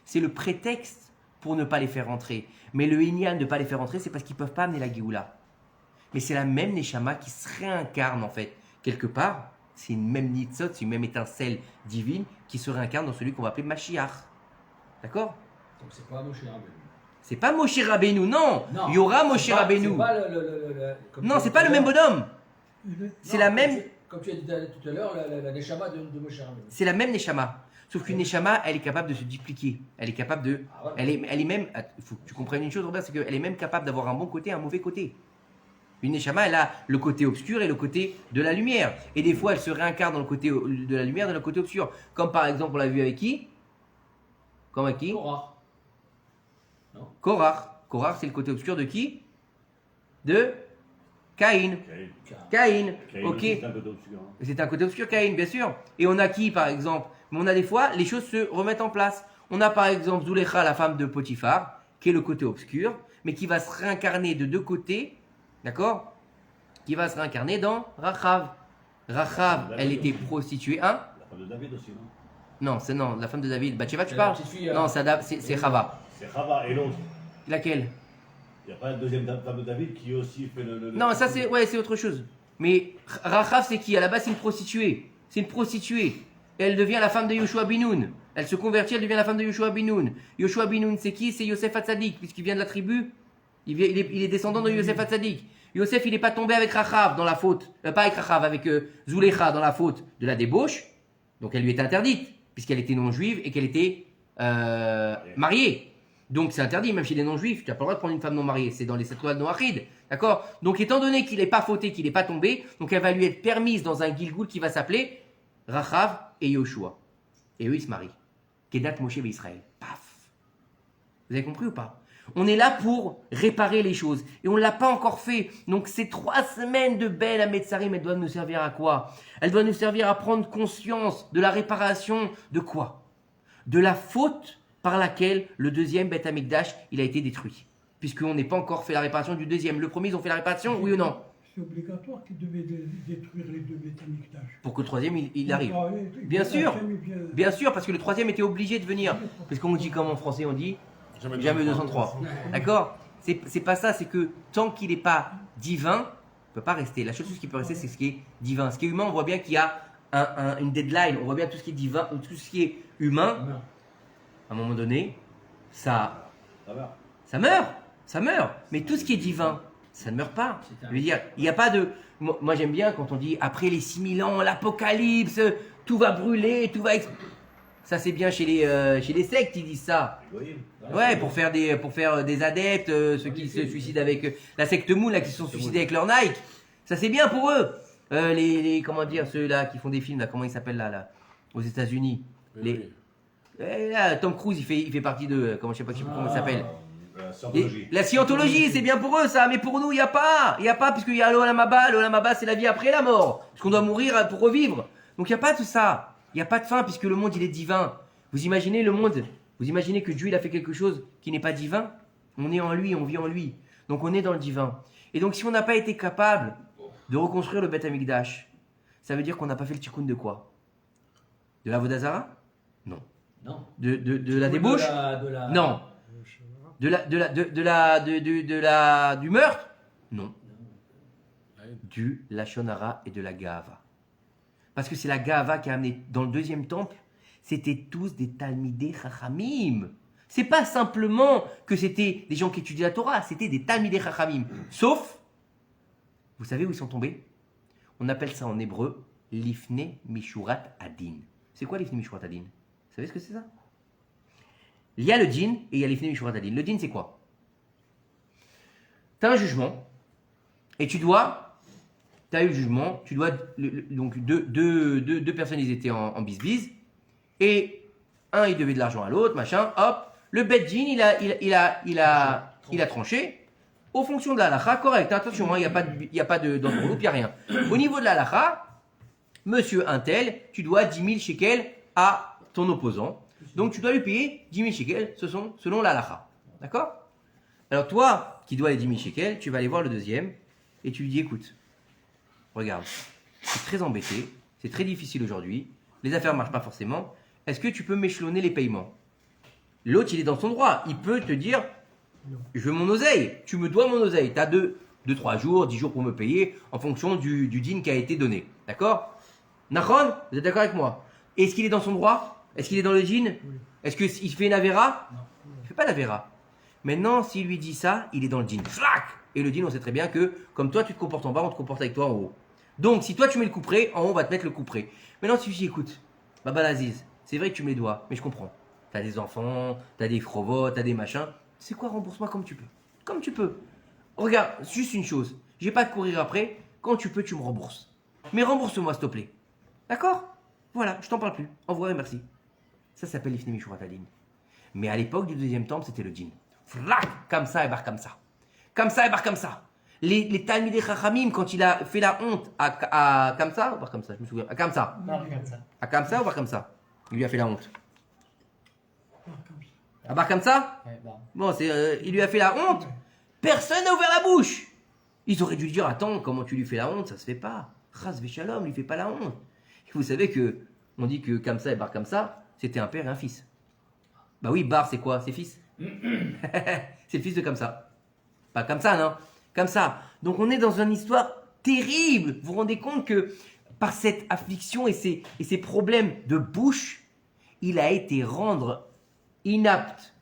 C'est le prétexte pour ne pas les faire rentrer. Mais le Inyan de ne pas les faire rentrer, c'est parce qu'ils ne peuvent pas amener la Géoula. Mais c'est la même Neshama qui se réincarne, en fait, quelque part, C'est une même nitzot, c'est une même étincelle divine qui se réincarne dans celui qu'on va appeler Mashiach. D'accord? Donc c'est pas Moshe Rabbeinu. C'est pas Moshe Rabbeinu, non. Non. Il y aura Moshe C'est pas- Rabbeinu. c'est pas comme Non, tu c'est as pas dit le même tout à l'heure. bonhomme. Le- C'est la même, Comme tu as dit tout à l'heure, la Neshama de Moshe Rabbeinu. c'est la même Neshama. Sauf qu'une Neshama, elle est capable de se dupliquer. Elle est capable de. Ah, voilà. Elle est même. Il faut que tu comprennes une chose, Robert, c'est qu'elle est même capable d'avoir un bon côté et un mauvais côté. Une Neshama, elle a le côté obscur et le côté de la lumière. Et des fois, elle se réincarne dans le côté de la lumière, dans le côté obscur. Comme par exemple, on l'a vu avec qui? Comme avec qui? Korah. Korach. Korach, c'est le côté obscur de qui? De Caïn. Caïn. Caïn. Ok. C'est un côté obscur, hein. C'est un côté obscur, Caïn, bien sûr. Et on a qui, par exemple? Mais on a des fois, les choses se remettent en place. On a par exemple Zulekha, la femme de Potiphar, qui est le côté obscur, mais qui va se réincarner de deux côtés, d'accord? Qui va se réincarner dans Rachav. Rachav, elle était prostituée, hein? La femme de David aussi, non? Non, la femme de David. Bathsheba, tu C'est la parles? petite fille, Non, c'est Chava. C'est Chava et l'autre. Laquelle? Il n'y a pas la deuxième femme de David qui aussi fait le. Non, ça c'est ouais, c'est autre chose. Mais Rachav, c'est qui? À la base, c'est une prostituée. C'est une prostituée. Elle devient la femme de Yoshua Binoun. Elle se convertit, elle devient la femme de Yoshua Binoun. Yoshua Binoun, c'est qui? C'est Yosef Hatzadik, puisqu'il vient de la tribu. Il est descendant de Yosef Hatzadik. Yosef, il n'est pas tombé avec Rachav dans la faute. Pas avec Rachav, avec Zulekha dans la faute de la débauche. Donc elle lui était interdite, puisqu'elle était non-juive et qu'elle était mariée. Donc c'est interdit, même chez les non-juifs. Tu n'as pas le droit de prendre une femme non mariée. C'est dans les 7 lois de Noachid. D'accord? Donc étant donné qu'il n'est pas fauté, qu'il n'est pas tombé, donc elle va lui être permise dans un Gilgoul qui va s'appeler Rachav et Yoshua. Et eux, ils se marient. Kedat Moshe Israël. Paf. Vous avez compris ou pas? On est là pour réparer les choses. Et on ne l'a pas encore fait. Donc ces 3 semaines de Bel à Metzarim, elles doivent nous servir à quoi? Elles doivent nous servir à prendre conscience de la réparation de quoi? De la faute par laquelle le deuxième Beth Amikdash, il a été détruit. Puisqu'on n'est pas encore fait la réparation du deuxième. Le premier, ils ont fait la réparation, oui ou non? C'est obligatoire qu'ils devaient détruire les deux Beth Amikdash. Pour que le troisième, il arrive. Ah, oui, Bien sûr. Hachem, il vient- Bien sûr, parce que le troisième était obligé de venir. Parce qu'on dit comme en français, on dit jamais 203. D'accord? C'est pas ça, c'est que tant qu'il n'est pas divin, il ne peut pas rester. La seule chose qui peut rester, c'est ce qui est divin. Ce qui est humain, on voit bien qu'il y a une deadline. On voit bien tout ce qui est divin, tout ce qui est humain, Non. à un moment donné, ça Ça va. ça meurt. Mais tout ce qui est divin, ça ne meurt pas. Je veux dire, il n'y a pas de... Moi, j'aime bien quand on dit, après les 6000 ans, l'apocalypse, tout va brûler, tout va... Ça, c'est bien chez les sectes, ils disent ça. Oui. Ouais, pour faire des adeptes, ceux qui se suicident avec... la secte Moon, là, qui se sont suicidés avec leur Nike. Ça, c'est bien pour eux. Comment dire, ceux-là qui font des films, là, comment ils s'appellent là, aux États-Unis. Là, Tom Cruise, il fait partie de... je sais pas comment il s'appelle. La scientologie. La scientologie, c'est bien pour eux ça, mais pour nous, il n'y a pas. Il n'y a pas, puisqu'il y a l'Olam Haba. L'Olam Haba, c'est la vie après la mort. Parce qu'on doit mourir pour revivre. Donc il n'y a pas tout ça. Il n'y a pas de fin, puisque le monde, il est divin. Vous imaginez le monde? Vous imaginez que Dieu, il a fait quelque chose qui n'est pas divin? On est en lui, on vit en lui. Donc on est dans le divin. Et donc si on n'a pas été capable de reconstruire le Beth Amikdash, ça veut dire qu'on n'a pas fait le tikkun de quoi? De la Vodazara? Non. Non. De la débauche? De la- Non. Du meurtre? Non. Du Lachon Hara et de la Gahava. Parce que c'est la Gahava qui a amené dans le deuxième temple, c'était tous des Talmidei Chachamim. C'est pas simplement que c'était des gens qui étudiaient la Torah, c'était des Talmidei Chachamim. Sauf, vous savez où ils sont tombés? On appelle ça en hébreu Lifne Mishurat Adin. C'est quoi Lifne Mishurat Adin? Vous savez ce que c'est ça? Il y a le din et il y a l'ifne mishurat adin. Le din, c'est quoi? Tu as un jugement et tu as eu le jugement, tu dois, donc deux personnes, ils étaient en bisbise et un, il devait de l'argent à l'autre, machin, hop, le bet din, il a tranché aux fonctions de la halakha, correct, attention, il n'y a pas d'entre-groupe, il n'y a rien. Au niveau de la halakha, monsieur Intel, tu dois 10 000 shekels à ton opposant. Donc tu dois lui payer 10 000 shekels selon la halakha. D'accord? Alors toi, qui dois les 10 000 shekels, tu vas aller voir le deuxième et tu lui dis, écoute, regarde, je suis très embêté, c'est très difficile aujourd'hui, les affaires ne marchent pas forcément, est-ce que tu peux m'échelonner les paiements? L'autre, il est dans son droit, il peut te dire, je veux mon oseille, tu me dois mon oseille, tu as 2-3 jours, 10 jours pour me payer en fonction du din qui a été donné. D'accord? Nachon, vous êtes d'accord avec moi? Est-ce qu'il est dans son droit? Est-ce qu'il est dans le djinn? Est-ce qu'il fait une avéra? Non. Il ne fait pas l'avéra. Maintenant, s'il lui dit ça, il est dans le djinn. Flac! Et le djinn, on sait très bien que, comme toi, tu te comportes en bas, on te comporte avec toi en haut. Donc, si toi, tu mets le couperet, en haut, on va te mettre le couperet. Maintenant, si tu dis, écoute, Baba Aziz, c'est vrai que tu me les dois, mais je comprends. T'as des enfants, t'as des frovos, t'as des machins. C'est quoi, rembourse-moi comme tu peux. Comme tu peux. Regarde, juste une chose. Je vais pas te courir après. Quand tu peux, tu me rembourses. Mais rembourse-moi, s'il te plaît. D'accord? Voilà, je t'en parle plus. Au revoir et merci. Ça s'appelle l'Ifnei Mishurat Adin. Mais à l'époque du deuxième temple, c'était le djinn. Flac, comme ça et barre comme ça. Comme ça et barre comme ça. Les Talmidei Chachamim, quand il a fait la honte à Kamsa, ou barre comme ça, je me souviens, à Kamsa. À Kamsa ou barre comme ça? Il lui a fait la honte. À barre comme ça? Ouais, bon. Bon, il lui a fait la honte. Personne n'a ouvert la bouche. Ils auraient dû lui dire, attends, comment tu lui fais la honte? Ça se fait pas. Chas Veshalom, lui fait pas la honte. Et vous savez que, on dit que Kamsa et Bar Kamsa, c'était un père et un fils. Bah oui, Bar, c'est quoi? C'est fils. C'est le fils de Kamsa. Pas comme ça, non? Comme ça. Donc on est dans une histoire terrible. Vous vous rendez compte que par cette affliction et ces problèmes de bouche, il a été rendre inapte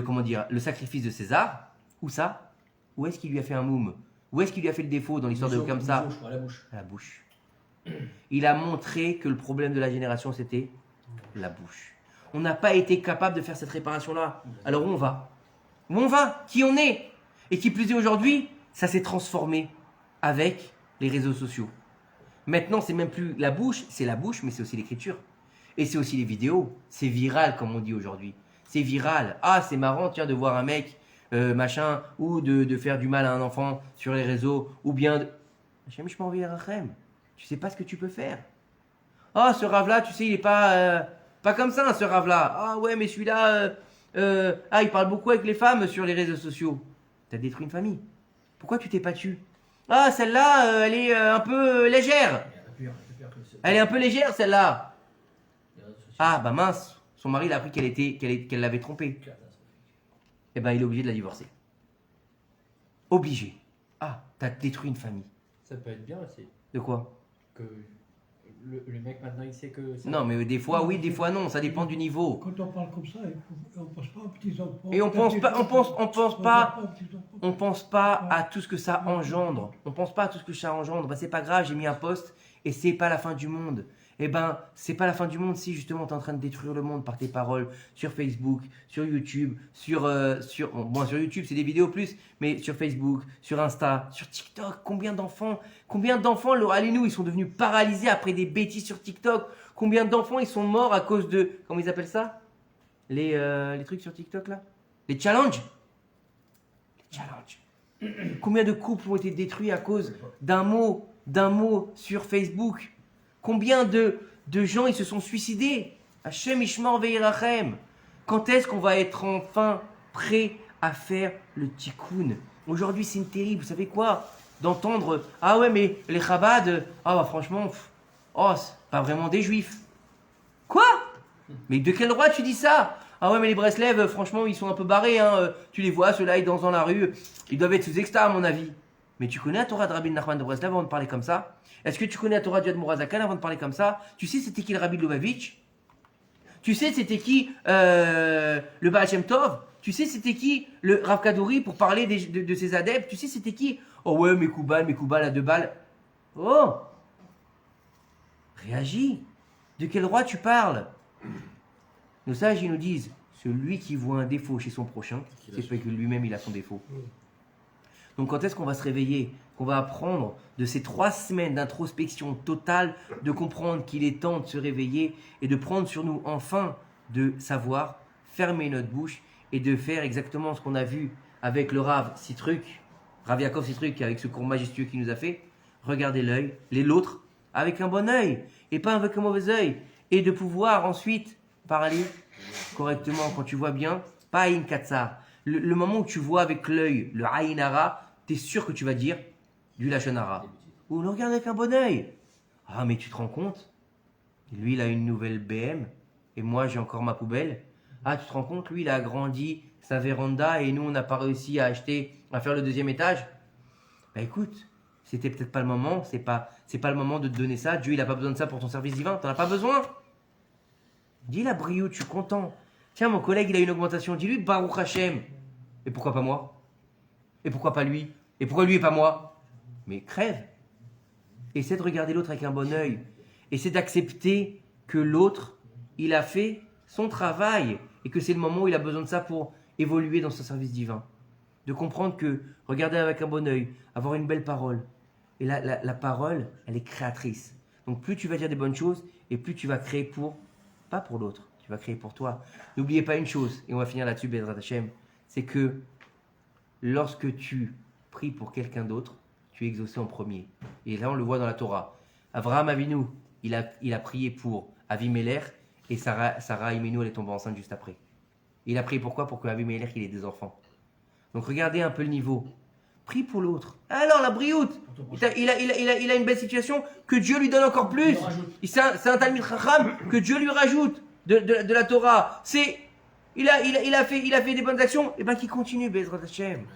comment dire, le sacrifice de César. Où ça? Où est-ce qu'il lui a fait un moum? Où est-ce qu'il lui a fait le défaut dans l'histoire de Kamsa? Je crois, la bouche. À la bouche. Il a montré que le problème de la génération, c'était la bouche. On n'a pas été capable de faire cette réparation-là. Alors où on va? Où on va? Qui on est? Et qui plus est aujourd'hui, ça s'est transformé avec les réseaux sociaux. Maintenant, c'est même plus la bouche, c'est la bouche, mais c'est aussi l'écriture. Et c'est aussi les vidéos. C'est viral, comme on dit aujourd'hui. C'est viral. Ah, c'est marrant, tiens, de voir un mec, machin, ou de faire du mal à un enfant sur les réseaux, ou bien... Hachem, je m'en vais Rachem. Tu sais pas ce que tu peux faire. Ah, ce rave-là, tu sais, il est pas comme ça, ce rave-là. Ah ouais, mais celui-là, il parle beaucoup avec les femmes sur les réseaux sociaux. T'as détruit une famille. Pourquoi tu t'es pas tu? Ah, celle-là, elle est un peu légère. Elle est un peu légère, celle-là. Ah, bah mince, son mari il a appris qu'elle l'avait trompé. Eh ben, il est obligé de la divorcer. Obligé. Ah, t'as détruit une famille. Ça peut être bien aussi. De quoi? Que le mec maintenant il sait que. Non, mais des fois oui, des fois non, ça dépend du niveau. Quand on parle comme ça, on pense pas aux petits enfants. Et on pense pas à tout ce que ça engendre. On pense pas à tout ce que ça engendre. Bah, c'est pas grave, j'ai mis un post et c'est pas la fin du monde. Eh ben, c'est pas la fin du monde si justement tu es en train de détruire le monde par tes paroles sur Facebook, sur YouTube, sur YouTube c'est des vidéos plus, mais sur Facebook, sur Insta, sur TikTok. Combien d'enfants, le Allénou, ils sont devenus paralysés après des bêtises sur TikTok. Combien d'enfants ils sont morts à cause de, comment ils appellent ça, les trucs sur TikTok là, les challenges. Combien de couples ont été détruits à cause d'un mot sur Facebook? Combien de gens ils se sont suicidés? Hachem Ishmor Ve'irachem. Quand est-ce qu'on va être enfin prêt à faire le tikkun? Aujourd'hui, c'est terrible. Vous savez quoi? D'entendre ah ouais, mais les Chabad, ah bah franchement, c'est pas vraiment des juifs. Quoi? Mais de quel droit tu dis ça? Ah ouais, mais les Breslev, franchement, ils sont un peu barrés. Hein. Tu les vois, ceux-là, ils dansent dans la rue. Ils doivent être sous extra, à mon avis. Mais tu connais la Torah de Rabbi Nachman de Breslev avant de parler comme ça? Est-ce que tu connais la Torah de Yad Mourazakan avant de parler comme ça? Tu sais c'était qui le Rabbi de Lubavitch? Tu sais c'était qui le Baal Shem Tov? Tu sais c'était qui le Rav Kadouri pour parler de ses adeptes? Tu sais c'était qui? Oh ouais, mes Koubal à 2 balles. Oh! Réagis! De quel droit tu parles? Nos sages, ils nous disent, celui qui voit un défaut chez son prochain, c'est pas que lui-même il a son défaut. Donc quand est-ce qu'on va se réveiller? Qu'on va apprendre de ces 3 semaines d'introspection totale, de comprendre qu'il est temps de se réveiller et de prendre sur nous enfin de savoir fermer notre bouche et de faire exactement ce qu'on a vu avec le Rav Sitruk, Rav Yaakov Sitruk, avec ce cours majestueux qu'il nous a fait. Regarder l'autre avec un bon œil et pas avec un mauvais œil. Et de pouvoir ensuite parler correctement quand tu vois bien, pas Aïn Katsar. Le moment où tu vois avec l'œil, le Aïn Hara, tu es sûr que tu vas dire du Lachon Hara. Ou le regarde avec un bon œil. Ah, mais tu te rends compte? Lui, il a une nouvelle BM et moi, j'ai encore ma poubelle. Ah, tu te rends compte? Lui, il a agrandi sa véranda et nous, on n'a pas réussi à faire le 2e étage. Bah écoute, c'était peut-être pas le moment, c'est pas le moment de te donner ça. Dieu, il a pas besoin de ça pour ton service divin, t'en as pas besoin. Dis la brioute, je suis content. Tiens, mon collègue, il a une augmentation, dis-lui Baruch Hashem. Et pourquoi pas moi? Et pourquoi pas lui? Et pourquoi lui et pas moi? Mais crève. Essaie de regarder l'autre avec un bon œil. Essaie d'accepter que l'autre, il a fait son travail et que c'est le moment où il a besoin de ça pour évoluer dans son service divin. De comprendre que regarder avec un bon œil, avoir une belle parole. Et la parole, elle est créatrice. Donc plus tu vas dire des bonnes choses et plus tu vas créer pas pour l'autre, tu vas créer pour toi. N'oubliez pas une chose, et on va finir là-dessus, Bezrat Hashem, c'est que lorsque tu pries pour quelqu'un d'autre, tu es exaucé en premier. Et là, on le voit dans la Torah. Avraham Avinu, il a prié pour Avimelech et Sarah Imenu, elle est tombée enceinte juste après. Il a prié pourquoi? Pour que Avimelech, il ait des enfants. Donc regardez un peu le niveau. Prie pour l'autre. Alors la brioute, il a une belle situation, que Dieu lui donne encore plus. C'est un Talmid Chacham que Dieu lui rajoute de la Torah. Il a fait des bonnes actions, et bien qu'il continue, Bezrat Hashem.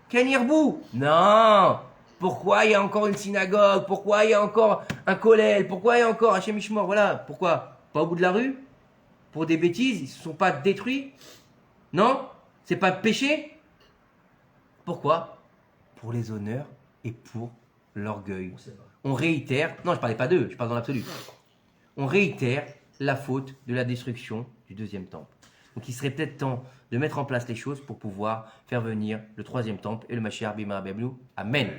Ken Yirbou. Non. Pourquoi il y a encore une synagogue? Pourquoi il y a encore un kollel? Pourquoi il y a encore Hashem Ishmor? Voilà. Pourquoi? Pas au bout de la rue? Pour des bêtises? Ils ne se sont pas détruits? Non? C'est pas péché? Pourquoi? Pour les honneurs et pour l'orgueil. On réitère, non je parlais pas d'eux, je parle dans l'absolu. On réitère la faute de la destruction du deuxième temple. Donc il serait peut-être temps de mettre en place les choses pour pouvoir faire venir le troisième temple et le Mashiach Bima Abemnu. Amen.